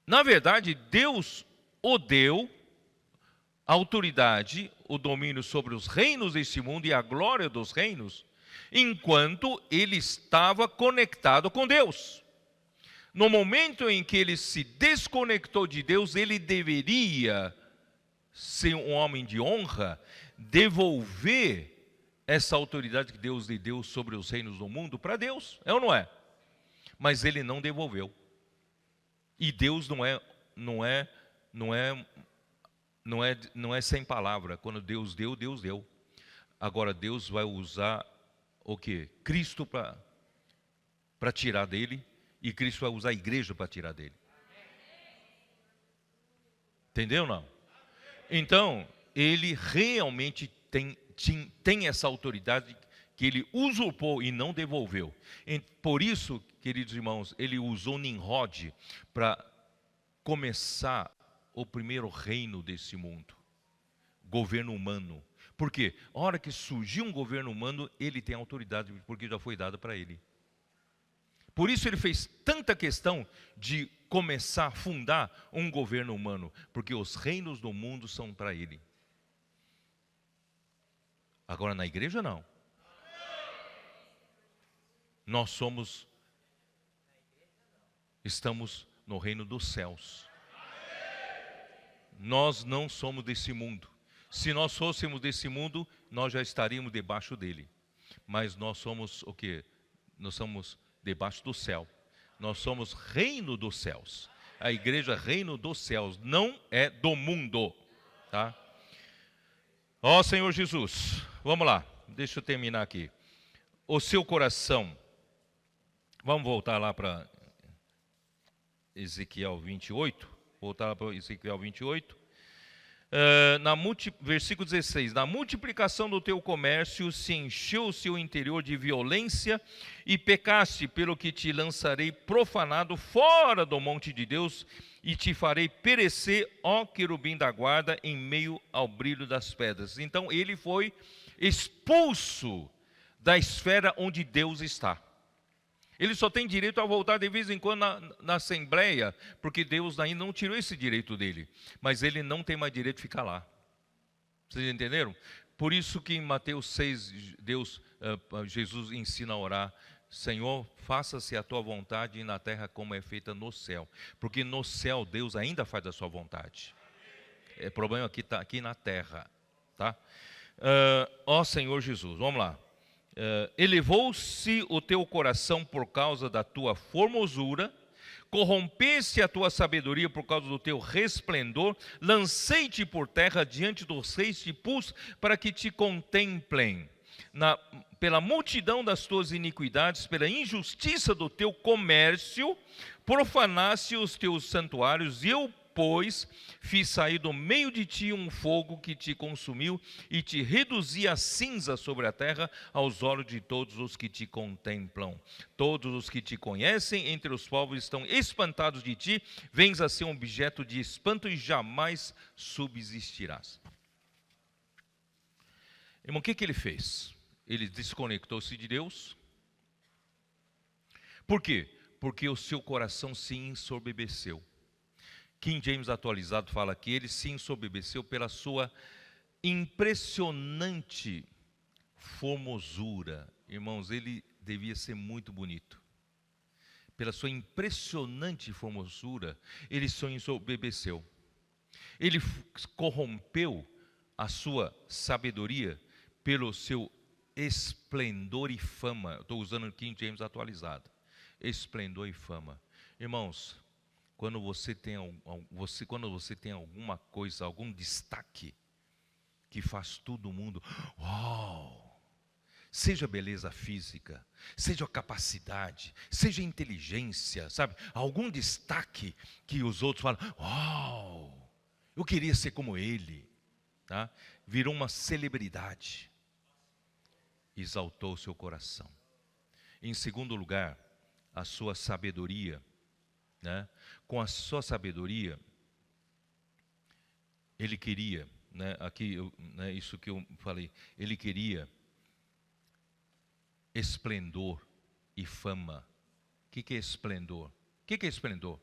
Na verdade, Deus o deu a autoridade, o domínio sobre os reinos deste mundo e a glória dos reinos, enquanto ele estava conectado com Deus. No momento em que ele se desconectou de Deus, ele deveria ser um homem de honra, devolver essa autoridade que Deus lhe deu sobre os reinos do mundo para Deus, é ou não é? Mas ele não devolveu. E Deus não é sem palavra. Quando Deus deu, Deus deu. Agora Deus vai usar o quê? Cristo para tirar dele, e Cristo vai usar a igreja para tirar dele. Entendeu ou não? Então, ele realmente tem essa autoridade que ele usurpou e não devolveu. Por isso, queridos irmãos, ele usou Nimrod para começar o primeiro reino desse mundo, governo humano. Por quê? A hora que surgiu um governo humano, ele tem autoridade, porque já foi dada para ele. Por isso ele fez tanta questão de começar a fundar um governo humano, porque os reinos do mundo são para ele. Agora na igreja não. Nós estamos no reino dos céus. Nós não somos desse mundo. Se nós fôssemos desse mundo, nós já estaríamos debaixo dele. Mas nós somos o quê? Nós somos debaixo do céu. Nós somos reino dos céus. A igreja é reino dos céus, não é do mundo, tá? Ó Senhor Jesus, vamos lá, deixa eu terminar aqui. O seu coração, vamos voltar lá para Ezequiel 28, voltar para Ezequiel 28. Versículo 16: na multiplicação do teu comércio se encheu o seu interior de violência e pecaste, pelo que te lançarei profanado fora do monte de Deus e te farei perecer, ó querubim da guarda, em meio ao brilho das pedras. Então ele foi expulso da esfera onde Deus está. Ele só tem direito a voltar de vez em quando na assembleia, porque Deus ainda não tirou esse direito dele. Mas ele não tem mais direito de ficar lá. Vocês entenderam? Por isso que em Mateus 6, Jesus ensina a orar: Senhor, faça-se a tua vontade na terra como é feita no céu. Porque no céu Deus ainda faz a sua vontade. O problema aqui está aqui na terra. Tá? Ó Senhor Jesus, vamos lá. Elevou-se o teu coração por causa da tua formosura, corrompeste a tua sabedoria por causa do teu resplendor, lancei-te por terra diante dos reis, te pus para que te contemplem. Pela multidão das tuas iniquidades, pela injustiça do teu comércio, profanaste os teus santuários, e eu pois, fiz sair do meio de ti um fogo que te consumiu e te reduzi a cinza sobre a terra aos olhos de todos os que te contemplam. Todos os que te conhecem entre os povos estão espantados de ti, vens a ser um objeto de espanto e jamais subsistirás. Irmão, o que ele fez? Ele desconectou-se de Deus. Por quê? Porque o seu coração se ensoberbeceu. King James atualizado fala que ele se ensoberbeceu pela sua impressionante formosura. Irmãos, ele devia ser muito bonito. Pela sua impressionante formosura, ele se ensoberbeceu. Ele corrompeu a sua sabedoria pelo seu esplendor e fama. Estou usando o King James atualizado. Esplendor e fama. Irmãos, quando você tem alguma coisa, algum destaque que faz todo mundo, uau! Seja beleza física, seja capacidade, seja inteligência, sabe? Algum destaque que os outros falam, uau! Eu queria ser como ele, tá? Virou uma celebridade. Exaltou seu coração. Em segundo lugar, a sua sabedoria, né? Com a sua sabedoria, ele queria, né? Aqui, né, isso que eu falei, ele queria esplendor e fama. O que é esplendor? O que é esplendor?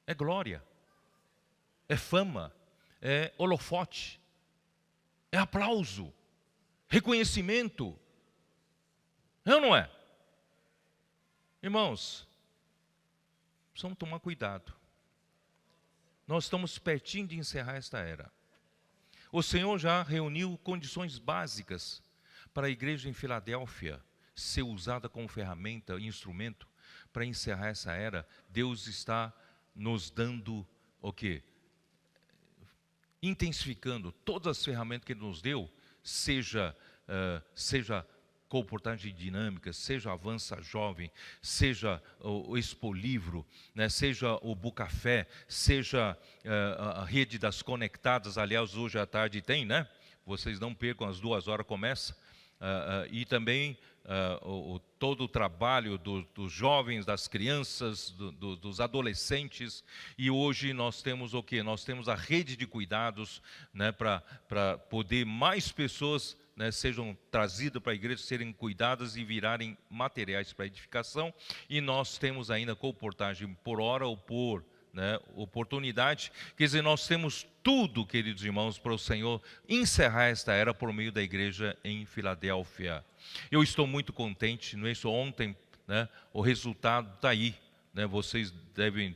É glória, é fama, é holofote, é aplauso, reconhecimento. É ou não é? Irmãos, precisamos tomar cuidado. Nós estamos pertinho de encerrar esta era. O Senhor já reuniu condições básicas para a igreja em Filadélfia ser usada como ferramenta, instrumento para encerrar essa era. Deus está nos dando o quê? Intensificando todas as ferramentas que Ele nos deu, seja comportagem dinâmica, seja Avança Jovem, seja o Expo Livro, né, seja o Bucafé, seja a rede das conectadas. Aliás, hoje à tarde tem, né? Vocês não percam, às 2h começa. E também todo o trabalho dos jovens, das crianças, dos adolescentes. E hoje nós temos o quê? Nós temos a rede de cuidados, né, para poder mais pessoas, né, sejam trazidas para a igreja, serem cuidadas e virarem materiais para edificação. E nós temos ainda comportagem por hora ou por, né, oportunidade. Quer dizer, nós temos tudo, queridos irmãos, para o Senhor encerrar esta era por meio da igreja em Filadélfia. Eu estou muito contente, não é isso? Ontem, né, o resultado está aí, né? Vocês devem,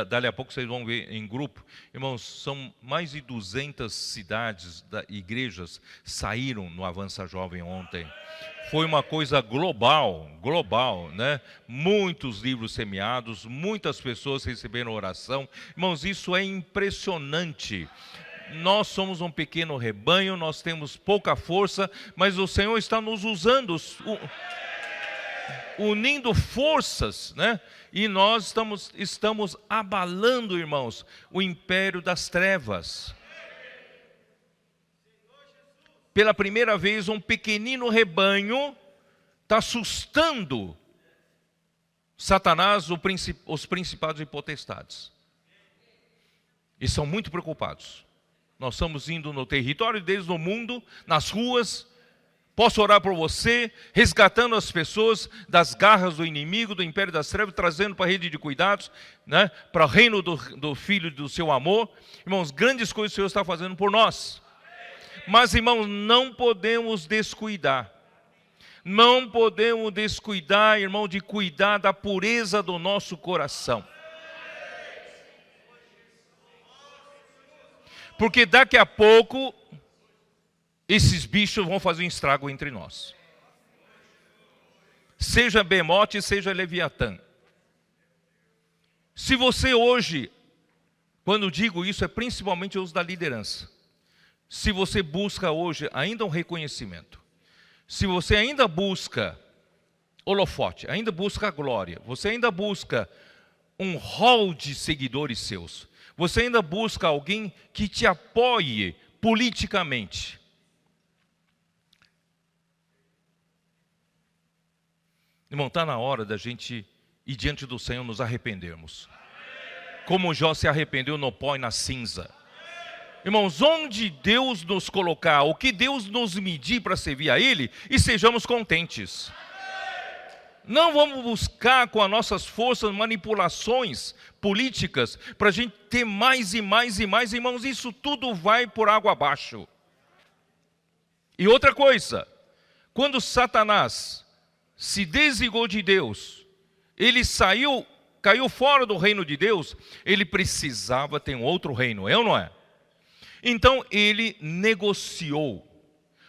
dali a pouco vocês vão ver em grupo. Irmãos, são mais de 200 cidades, igrejas, saíram no Avança Jovem ontem. Foi uma coisa global, né? Muitos livros semeados, muitas pessoas receberam oração. Irmãos, isso é impressionante. Nós somos um pequeno rebanho, nós temos pouca força, mas o Senhor está nos usando, unindo forças, né? E nós estamos abalando, irmãos, o império das trevas. Pela primeira vez, um pequenino rebanho está assustando Satanás, os principados e potestades. E são muito preocupados. Nós estamos indo no território deles, no mundo, nas ruas. Posso orar por você, resgatando as pessoas das garras do inimigo, do império das trevas, trazendo para a rede de cuidados, né, para o reino do Filho do seu amor. Irmãos, grandes coisas o Senhor está fazendo por nós. Mas, irmãos, não podemos descuidar. Não podemos descuidar, irmão, de cuidar da pureza do nosso coração. Porque daqui a pouco esses bichos vão fazer um estrago entre nós. Seja Bemote, seja Leviatã. Se você hoje, quando digo isso, é principalmente o uso da liderança. Se você busca hoje ainda um reconhecimento, se você ainda busca holofote, ainda busca glória, você ainda busca um hall de seguidores seus, Você ainda busca alguém que te apoie politicamente. Irmão, está na hora da gente ir diante do Senhor nos arrependermos. Como Jó se arrependeu no pó e na cinza. Irmãos, onde Deus nos colocar, o que Deus nos medir para servir a Ele, e sejamos contentes. Não vamos buscar com as nossas forças manipulações políticas para a gente ter mais e mais e mais. Irmãos, isso tudo vai por água abaixo. E outra coisa, quando Satanás se desligou de Deus, ele caiu fora do reino de Deus, ele precisava ter um outro reino, é ou não é? Então ele negociou,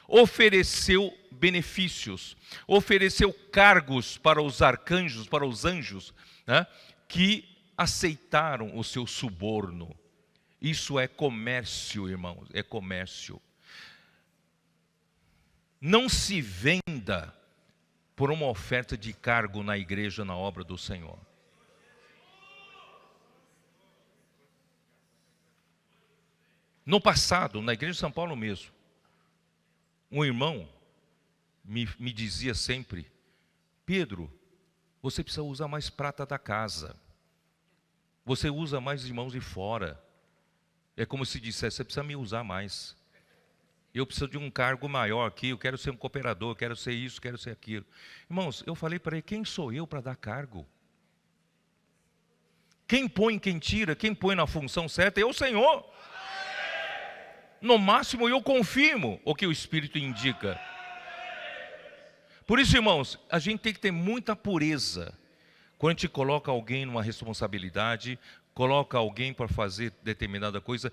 ofereceu benefícios, ofereceu cargos para os arcanjos, para os anjos, né, que aceitaram o seu suborno. Isso é comércio, irmãos, é comércio. Não se venda por uma oferta de cargo na igreja, na obra do Senhor. No passado, na igreja de São Paulo mesmo, um irmão me dizia sempre: Pedro, você precisa usar mais prata da casa. Você usa mais irmãos de fora. É como se dissesse: você precisa me usar mais. Eu preciso de um cargo maior aqui, eu quero ser um cooperador, quero ser isso, quero ser aquilo. Irmãos, eu falei para ele: quem sou eu para dar cargo? Quem põe, quem tira, quem põe na função certa é o Senhor. No máximo eu confirmo o que o Espírito indica. Por isso, irmãos, a gente tem que ter muita pureza. Quando a gente coloca alguém numa responsabilidade, coloca alguém para fazer determinada coisa,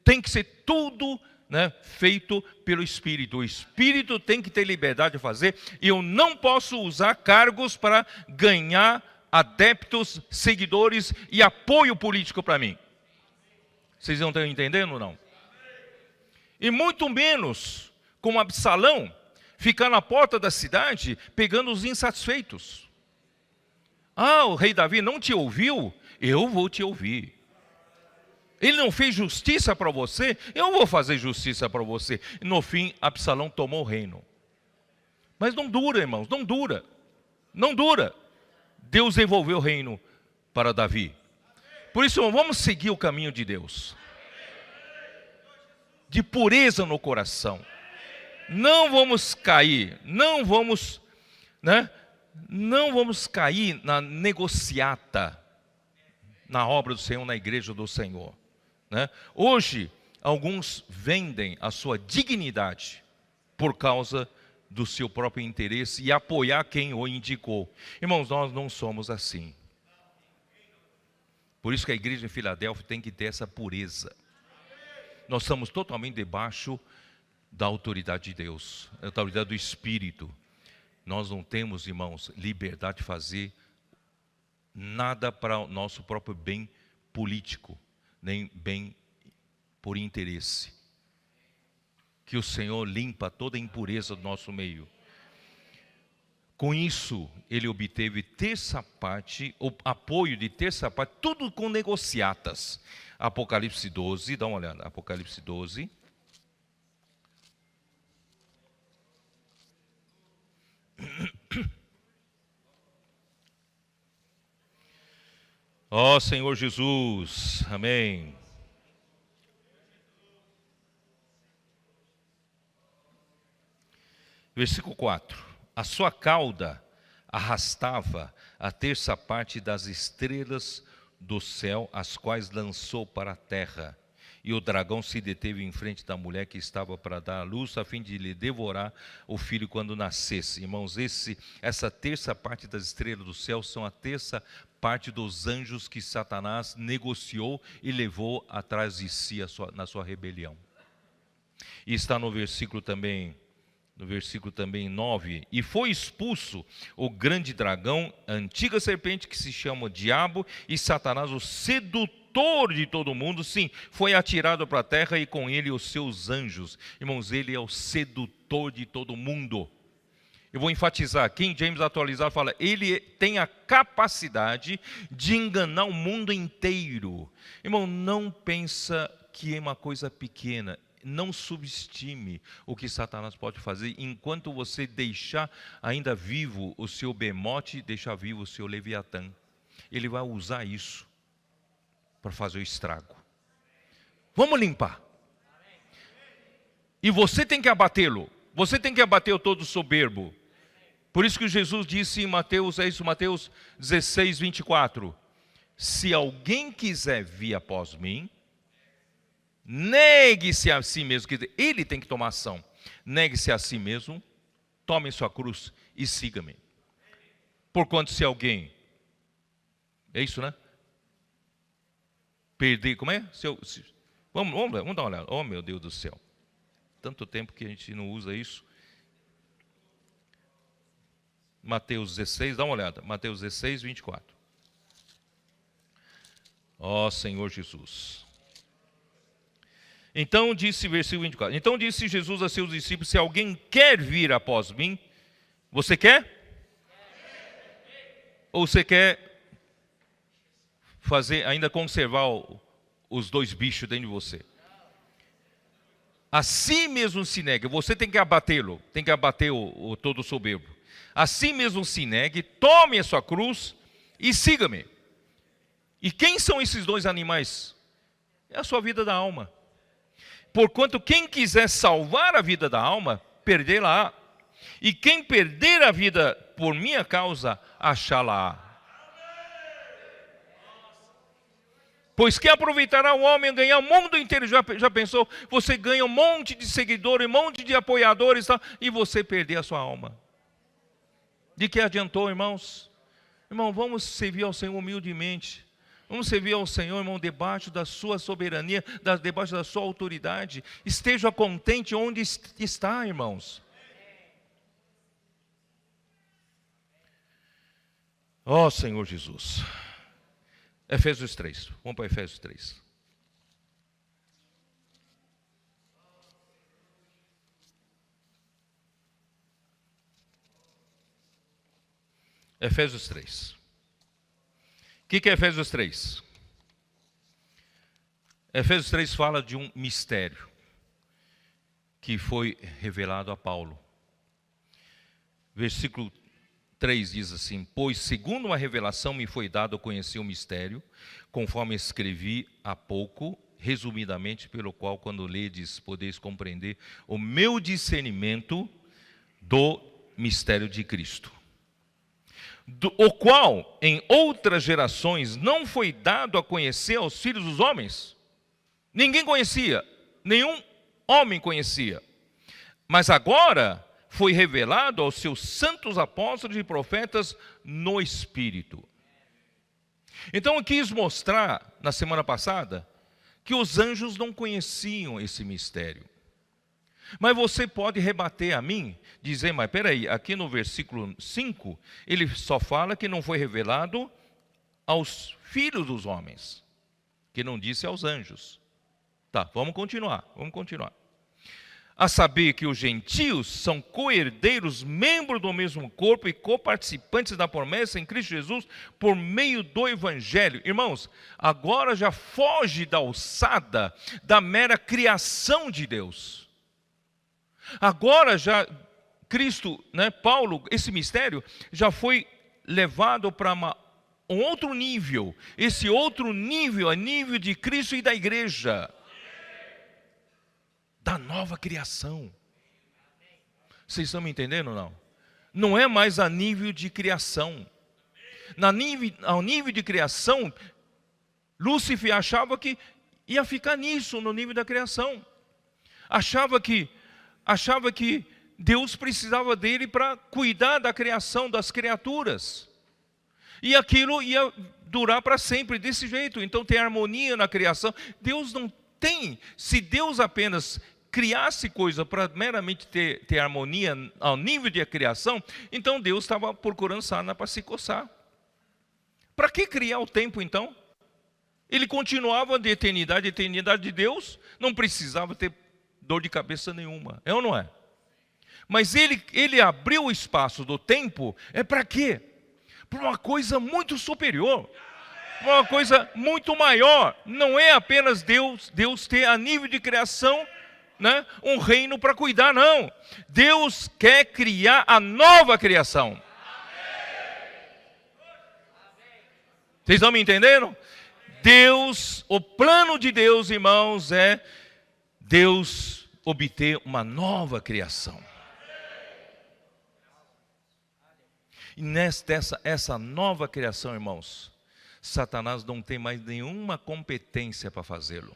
tem que ser tudo, né, feito pelo Espírito. O Espírito tem que ter liberdade de fazer, e eu não posso usar cargos para ganhar adeptos, seguidores e apoio político para mim. Vocês não estão entendendo ou não? E muito menos, como Absalão, ficar na porta da cidade pegando os insatisfeitos. Ah, o rei Davi não te ouviu? Eu vou te ouvir. Ele não fez justiça para você? Eu vou fazer justiça para você. E no fim, Absalão tomou o reino. Mas não dura, irmãos, não dura. Não dura. Deus devolveu o reino para Davi. Por isso, vamos seguir o caminho de Deus. De pureza no coração. Não vamos cair, não vamos cair na negociata na obra do Senhor, na igreja do Senhor. Hoje, alguns vendem a sua dignidade por causa do seu próprio interesse e apoiar quem o indicou. Irmãos, nós não somos assim. Por isso que a igreja em Filadélfia tem que ter essa pureza. Nós estamos totalmente debaixo da autoridade de Deus, da autoridade do Espírito. Nós não temos, irmãos, liberdade de fazer nada para o nosso próprio bem político, nem bem por interesse. Que o Senhor limpa toda a impureza do nosso meio. Com isso, ele obteve terça parte, o apoio de terça parte, tudo com negociatas. Apocalipse 12, dá uma olhada, Apocalipse 12. Ó Senhor Jesus, amém. Versículo 4. A sua cauda arrastava a terça parte das estrelas do céu, as quais lançou para a terra. E o dragão se deteve em frente da mulher que estava para dar à luz, a fim de lhe devorar o filho quando nascesse. Irmãos, essa terça parte das estrelas do céu são a terça parte dos anjos que Satanás negociou e levou atrás de si na sua rebelião. E está no versículo também 9, e foi expulso o grande dragão, a antiga serpente que se chama o Diabo e Satanás, o sedutor de todo mundo, sim, foi atirado para a terra e com ele os seus anjos. Irmãos, ele é o sedutor de todo mundo. Eu vou enfatizar, King James atualizado fala, ele tem a capacidade de enganar o mundo inteiro. Irmão, não pensa que é uma coisa pequena. Não subestime o que Satanás pode fazer enquanto você deixar ainda vivo o seu Bemote, deixar vivo o seu Leviatã. Ele vai usar isso para fazer o estrago. Vamos limpar. E você tem que abatê-lo. Você tem que abater o todo soberbo. Por isso que Jesus disse em Mateus 16, 24. Se alguém quiser vir após mim, negue-se a si mesmo. Quer dizer, ele tem que tomar ação. Negue-se a si mesmo, tome sua cruz e siga-me. Porquanto se alguém... É isso, né? Perder... Como é? Vamos dar uma olhada. Oh, meu Deus do céu. Tanto tempo que a gente não usa isso. Mateus 16, dá uma olhada. Mateus 16, 24. Ó Senhor Jesus. Então disse, versículo 24. Então disse Jesus a seus discípulos, se alguém quer vir após mim, você quer? Ou você quer fazer, ainda conservar os dois bichos dentro de você? A si mesmo se negue, você tem que abatê-lo, tem que abater o todo soberbo. A si mesmo se negue, tome a sua cruz e siga-me. E quem são esses dois animais? É a sua vida da alma. Porquanto quem quiser salvar a vida da alma, perdê-la-á. E quem perder a vida por minha causa, achá-la-á. Pois que aproveitará o homem ganhar o mundo inteiro? Já pensou? Você ganha um monte de seguidores, um monte de apoiadores, tá? E você perder a sua alma. De que adiantou, irmãos? Irmão, vamos servir ao Senhor humildemente. Vamos servir ao Senhor, irmão, debaixo da sua soberania, debaixo da sua autoridade. Esteja contente onde está, irmãos. Ó Senhor Jesus. Efésios 3. Vamos para Efésios 3. Efésios 3. O que é Efésios 3? Efésios 3 fala de um mistério que foi revelado a Paulo. Versículo 3 diz assim: pois segundo uma revelação me foi dado a conhecer o mistério, conforme escrevi há pouco, resumidamente, pelo qual quando ledes podeis compreender o meu discernimento do mistério de Cristo. O qual em outras gerações não foi dado a conhecer aos filhos dos homens. Ninguém conhecia, nenhum homem conhecia. Mas agora foi revelado aos seus santos apóstolos e profetas no Espírito. Então eu quis mostrar, na semana passada, que os anjos não conheciam esse mistério. Mas você pode rebater a mim, dizer, mas peraí, aqui no versículo 5, ele só fala que não foi revelado aos filhos dos homens, que não disse aos anjos. Tá, vamos continuar. A saber que os gentios são co-herdeiros, membros do mesmo corpo e coparticipantes da promessa em Cristo Jesus, por meio do Evangelho. Irmãos, agora já foge da alçada da mera criação de Deus. Agora já Cristo, Paulo, esse mistério já foi levado para um outro nível. Esse outro nível é nível de Cristo e da igreja. Da nova criação. Vocês estão me entendendo ou não? Não é mais a nível de criação. Ao nível de criação, Lúcifer achava que ia ficar nisso, no nível da criação. Achava que Deus precisava dele para cuidar da criação, das criaturas. E aquilo ia durar para sempre desse jeito. Então tem harmonia na criação. Deus não tem. Se Deus apenas criasse coisa para meramente ter harmonia ao nível de criação, então Deus estava procurando sarna para se coçar. Para que criar o tempo então? Ele continuava de eternidade de Deus, não precisava ter dor de cabeça nenhuma. É ou não é? Mas ele abriu o espaço do tempo, para quê? Para uma coisa muito superior, para uma coisa muito maior. Não é apenas Deus ter a nível de criação, né, um reino para cuidar, não. Deus quer criar a nova criação. Vocês estão me entendendo? O plano de Deus, irmãos, é Deus obter uma nova criação. E essa nova criação, irmãos, Satanás não tem mais nenhuma competência para fazê-lo.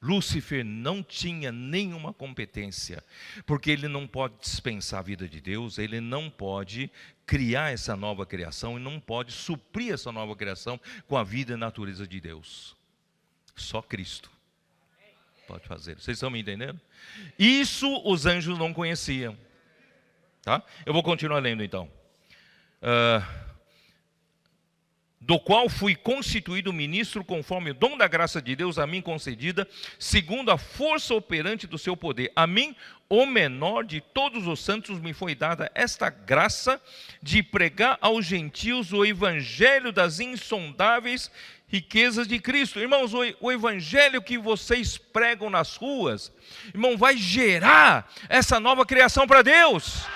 Lúcifer não tinha nenhuma competência, porque ele não pode dispensar a vida de Deus, ele não pode criar essa nova criação e não pode suprir essa nova criação com a vida e a natureza de Deus. Só Cristo pode fazer. Vocês estão me entendendo? Isso os anjos não conheciam. Tá? Eu vou continuar lendo então. Do qual fui constituído ministro conforme o dom da graça de Deus a mim concedida, segundo a força operante do seu poder. A mim, o menor de todos os santos, me foi dada esta graça de pregar aos gentios o evangelho das insondáveis riquezas de Cristo. Irmãos, o evangelho que vocês pregam nas ruas, irmão, vai gerar essa nova criação para Deus.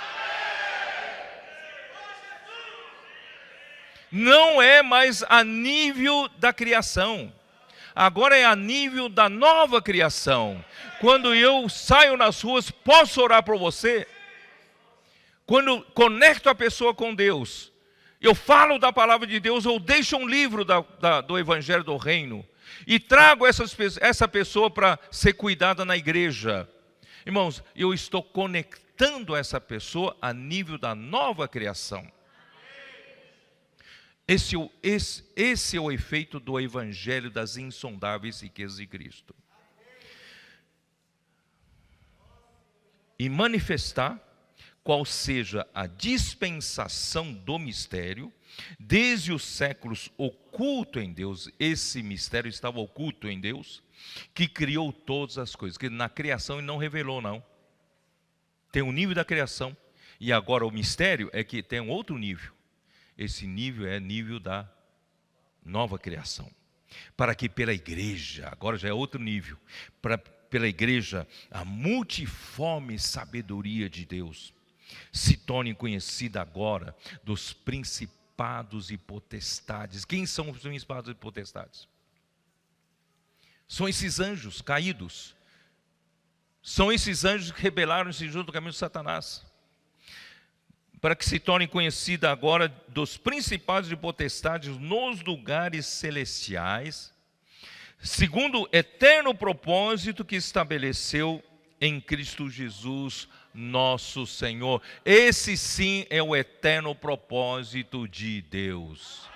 Não é mais a nível da criação, agora é a nível da nova criação. Quando eu saio nas ruas, posso orar por você? Quando conecto a pessoa com Deus, eu falo da palavra de Deus, eu deixo um livro do Evangelho do Reino e trago essa pessoa para ser cuidada na igreja. Irmãos, eu estou conectando essa pessoa a nível da nova criação. Esse é o efeito do evangelho das insondáveis riquezas de Cristo. E manifestar qual seja a dispensação do mistério, desde os séculos oculto em Deus. Esse mistério estava oculto em Deus, que criou todas as coisas, que na criação ele não revelou, não. Tem um nível da criação, e agora o mistério é que tem um outro nível. Esse nível é nível da nova criação. Para que pela igreja, agora já é outro nível, pela igreja, a multiforme sabedoria de Deus se torne conhecida agora dos principados e potestades. Quem são os principados e potestades? São esses anjos caídos. São esses anjos que rebelaram-se junto do caminho de Satanás. Para que se torne conhecida agora dos principados e potestades nos lugares celestiais, segundo o eterno propósito que estabeleceu em Cristo Jesus, nosso Senhor. Esse sim é o eterno propósito de Deus.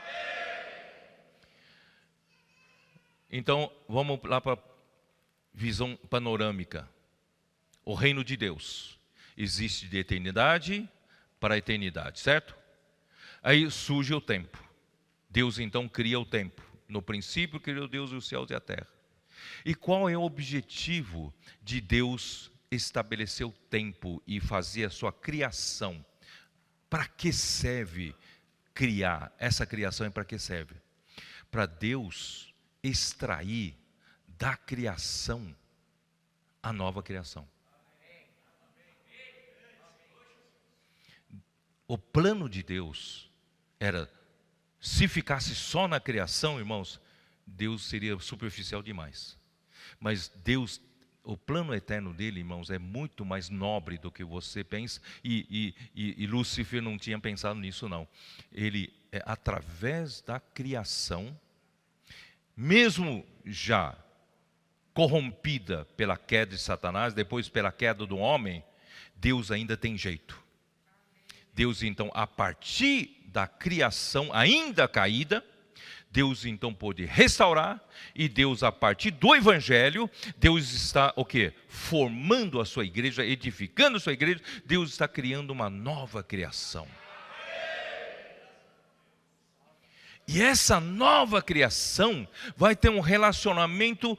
Então, vamos lá para a visão panorâmica. O reino de Deus existe de eternidade para a eternidade, certo? Aí surge o tempo. Deus então cria o tempo. No princípio criou Deus os céus e a terra. E qual é o objetivo de Deus estabelecer o tempo e fazer a sua criação? Para que serve criar? Essa criação é para que serve? Para Deus extrair da criação a nova criação. O plano de Deus era, se ficasse só na criação, irmãos, Deus seria superficial demais. Mas Deus, o plano eterno dele, irmãos, é muito mais nobre do que você pensa. E Lúcifer não tinha pensado nisso, não. Ele, através da criação, mesmo já corrompida pela queda de Satanás, depois pela queda do homem, Deus ainda tem jeito. Deus então, a partir da criação ainda caída, Deus então pôde restaurar, e Deus a partir do evangelho, Deus está o quê? Formando a sua igreja, edificando a sua igreja, Deus está criando uma nova criação. E essa nova criação vai ter um relacionamento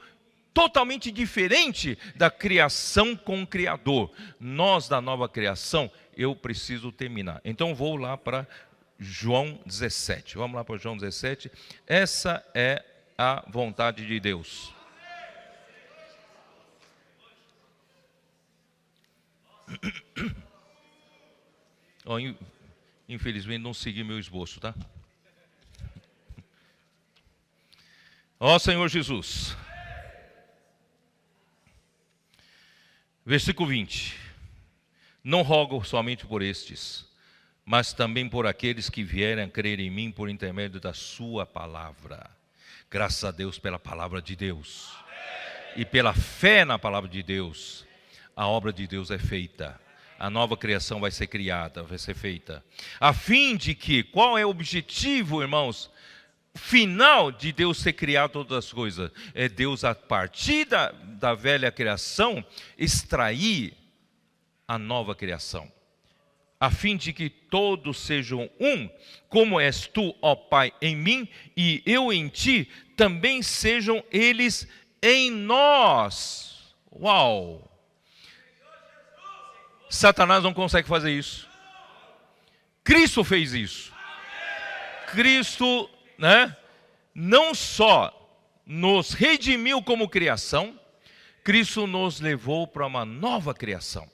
totalmente diferente da criação com o Criador. Nós, da nova criação, eu preciso terminar. Então vou lá para João 17. Vamos lá para João 17. Essa é a vontade de Deus. Oh, infelizmente não segui meu esboço, tá? Ó Senhor Jesus. Versículo 20. Não rogo somente por estes, mas também por aqueles que vierem a crer em mim por intermédio da sua palavra. Graças a Deus pela palavra de Deus. E pela fé na palavra de Deus, a obra de Deus é feita. A nova criação vai ser criada, vai ser feita. A fim de que, qual é o objetivo, irmãos? Final de Deus ter criado todas as coisas. É Deus, a partir da velha criação, extrair a nova criação. A fim de que todos sejam um, como és tu, ó Pai, em mim, e eu em ti, também sejam eles em nós. Uau! Satanás não consegue fazer isso. Cristo fez isso. Cristo, não só nos redimiu como criação, Cristo nos levou para uma nova criação.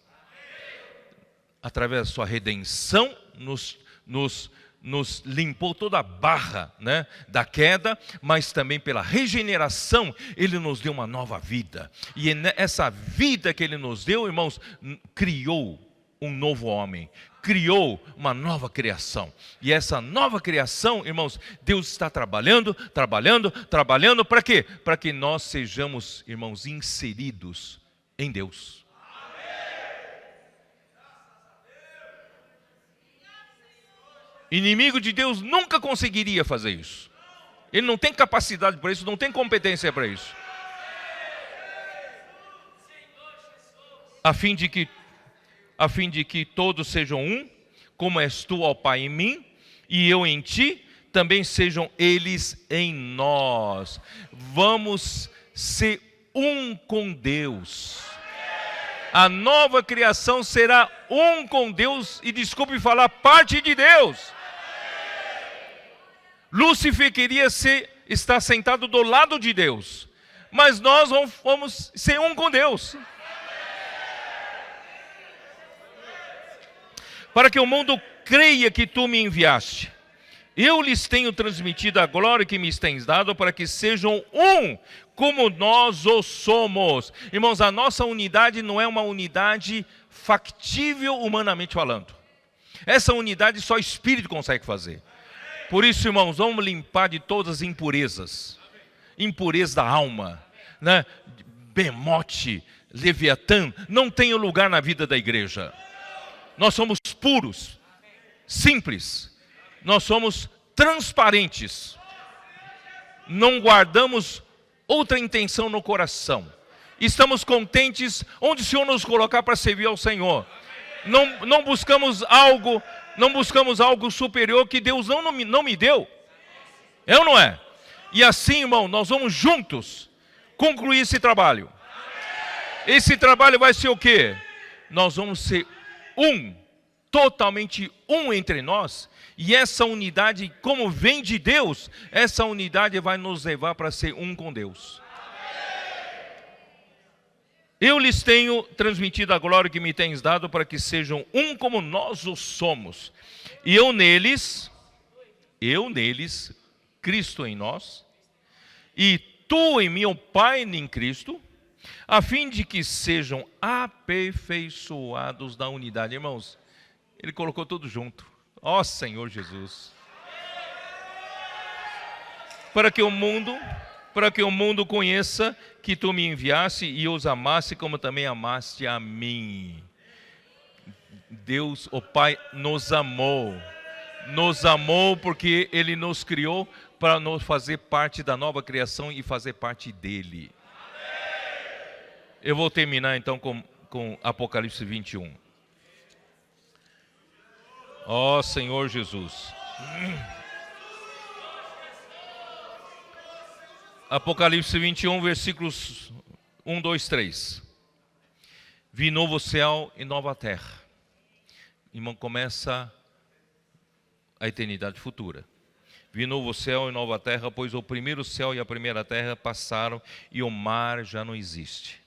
Através da sua redenção, nos limpou toda a barra da queda, mas também pela regeneração, Ele nos deu uma nova vida. E essa vida que Ele nos deu, irmãos, criou um novo homem, criou uma nova criação. E essa nova criação, irmãos, Deus está trabalhando para quê? Para que nós sejamos, irmãos, inseridos em Deus. Inimigo de Deus nunca conseguiria fazer isso. Ele não tem capacidade para isso, não tem competência para isso. A fim de que todos sejam um, como és tu, ó Pai, em mim, e eu em ti, também sejam eles em nós. Vamos ser um com Deus. A nova criação será um com Deus, e desculpe falar, parte de Deus. Lúcifer queria estar sentado do lado de Deus, mas nós vamos ser um com Deus. Para que o mundo creia que tu me enviaste, eu lhes tenho transmitido a glória que me tens dado, para que sejam um, como nós o somos. Irmãos, a nossa unidade não é uma unidade factível humanamente falando. Essa unidade só o Espírito consegue fazer. Por isso, irmãos, vamos limpar de todas as impurezas. Impureza da alma, Bemote, Leviatã, não tem lugar na vida da igreja. Nós somos puros, simples. Nós somos transparentes. Não guardamos outra intenção no coração. Estamos contentes onde o Senhor nos colocar para servir ao Senhor. Não buscamos algo superior que Deus não me deu. É ou não é? E assim, irmão, nós vamos juntos concluir esse trabalho. Esse trabalho vai ser o quê? Nós vamos ser um, totalmente um entre nós. E essa unidade, como vem de Deus, essa unidade vai nos levar para ser um com Deus. Eu lhes tenho transmitido a glória que me tens dado, para que sejam um como nós o somos. E eu neles, Cristo em nós, e tu em mim, o Pai em Cristo, a fim de que sejam aperfeiçoados na unidade. Irmãos, Ele colocou tudo junto. Ó Senhor Jesus. Para que o mundo conheça que tu me enviaste e os amaste como também amaste a mim. Deus, o Pai, nos amou porque Ele nos criou para nos fazer parte da nova criação e fazer parte dEle. Eu vou terminar então com Apocalipse 21. Ó Senhor Jesus. Apocalipse 21, versículos 1, 2, 3. Vi novo céu e nova terra. Irmão, começa a eternidade futura. Vi novo céu e nova terra, pois o primeiro céu e a primeira terra passaram e o mar já não existe.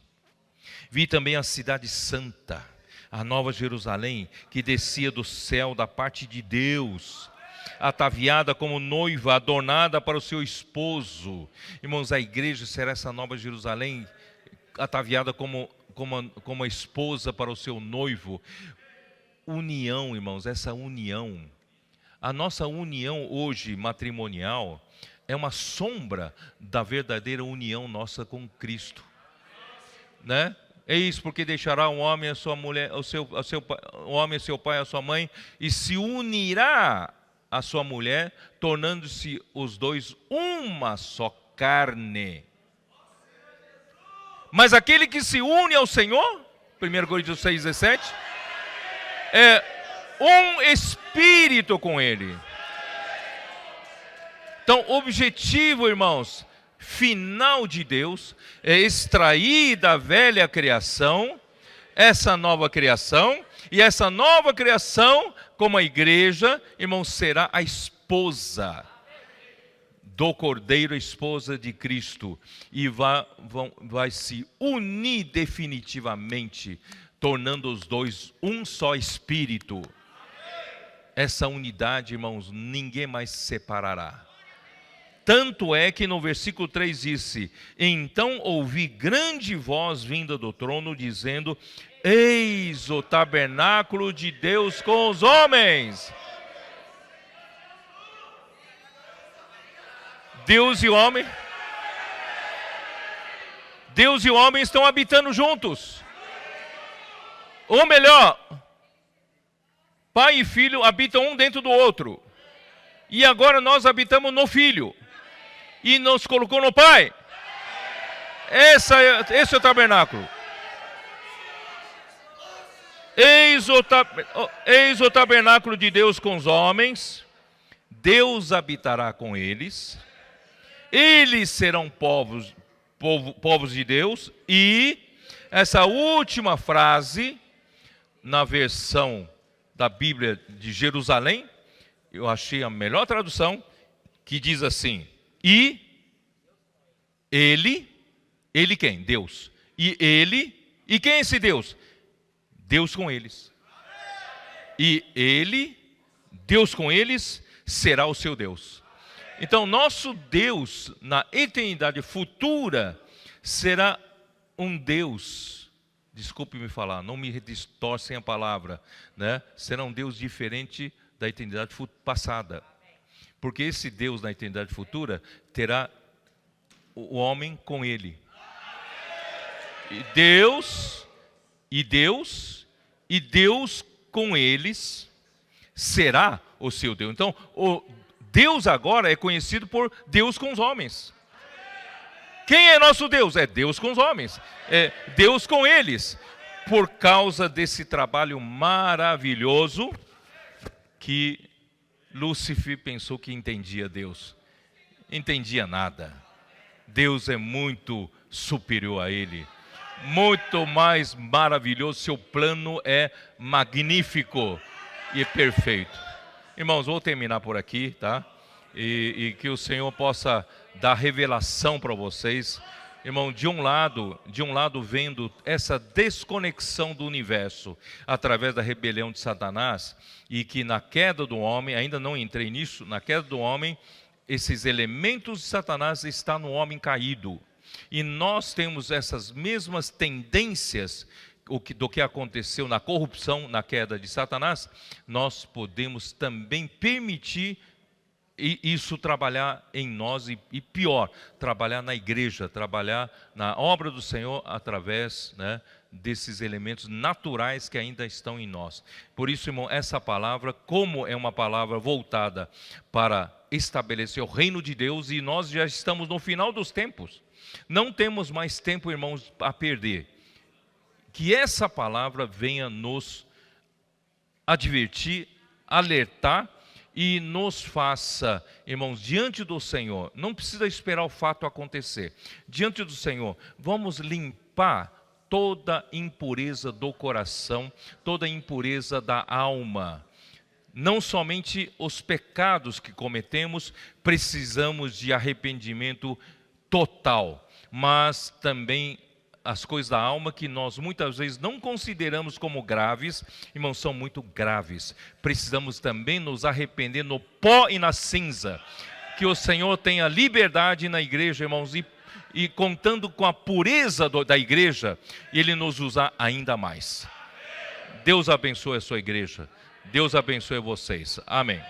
Vi também a cidade santa, a nova Jerusalém, que descia do céu da parte de Deus, ataviada como noiva, adornada para o seu esposo. Irmãos, a igreja será essa nova Jerusalém, ataviada como a esposa para o seu noivo. União, irmãos, essa união. A nossa união hoje matrimonial é uma sombra da verdadeira união nossa com Cristo, né? Eis porque deixará um homem a sua mulher, o homem a seu pai e a sua mãe, e se unirá a sua mulher, tornando-se os dois uma só carne. Mas aquele que se une ao Senhor, 1 Coríntios 6,17, é um espírito com Ele. Então, o objetivo, irmãos, final de Deus é extrair da velha criação essa nova criação, e essa nova criação, como a igreja, irmãos, será a esposa do Cordeiro, a esposa de Cristo, e vai se unir definitivamente, tornando os dois um só espírito. Essa unidade, irmãos, ninguém mais se separará. Tanto é que no versículo 3 disse: então ouvi grande voz vinda do trono, dizendo: eis o tabernáculo de Deus com os homens. Deus e o homem estão habitando juntos. Ou melhor, pai e filho habitam um dentro do outro. E agora nós habitamos no Filho. E nos colocou no Pai. Esse é o tabernáculo. Eis o tabernáculo de Deus com os homens. Deus habitará com eles. Eles serão povos de Deus. E essa última frase, na versão da Bíblia de Jerusalém, eu achei a melhor tradução, que diz assim: e ele quem? Deus. E quem é esse Deus? Deus com eles. E ele, Deus com eles, será o seu Deus. Então, nosso Deus, na eternidade futura, será um Deus, desculpe me falar, não me distorcem a palavra, né? Será um Deus diferente da eternidade passada. Porque esse Deus na eternidade futura terá o homem com ele. E Deus com eles será o seu Deus. Então, o Deus agora é conhecido por Deus com os homens. Quem é nosso Deus? É Deus com os homens. É Deus com eles. Por causa desse trabalho maravilhoso que Lúcifer pensou que entendia Deus. Entendia nada. Deus é muito superior a ele. Muito mais maravilhoso. Seu plano é magnífico e perfeito. Irmãos, vou terminar por aqui, tá? E que o Senhor possa dar revelação para vocês. Irmão, de um lado vendo essa desconexão do universo através da rebelião de Satanás, e que na queda do homem, ainda não entrei nisso, na queda do homem, esses elementos de Satanás estão no homem caído. E nós temos essas mesmas tendências do que aconteceu na corrupção, na queda de Satanás. Nós podemos também permitir isso trabalhar em nós, e pior, trabalhar na igreja, trabalhar na obra do Senhor através, né, desses elementos naturais que ainda estão em nós. Por isso, irmão, essa palavra, como é uma palavra voltada para estabelecer o reino de Deus, e nós já estamos no final dos tempos, não temos mais tempo, irmãos, a perder. Que essa palavra venha nos advertir, alertar, e nos faça, irmãos, diante do Senhor, não precisa esperar o fato acontecer. Diante do Senhor, vamos limpar limpar toda impureza do coração, toda impureza da alma. Não somente os pecados que cometemos, precisamos de arrependimento total, mas também as coisas da alma que nós muitas vezes não consideramos como graves, irmãos, são muito graves. Precisamos também nos arrepender no pó e na cinza. Que o Senhor tenha liberdade na igreja, irmãos, e contando com a pureza da igreja, Ele nos usar ainda mais. Deus abençoe a sua igreja. Deus abençoe vocês. Amém.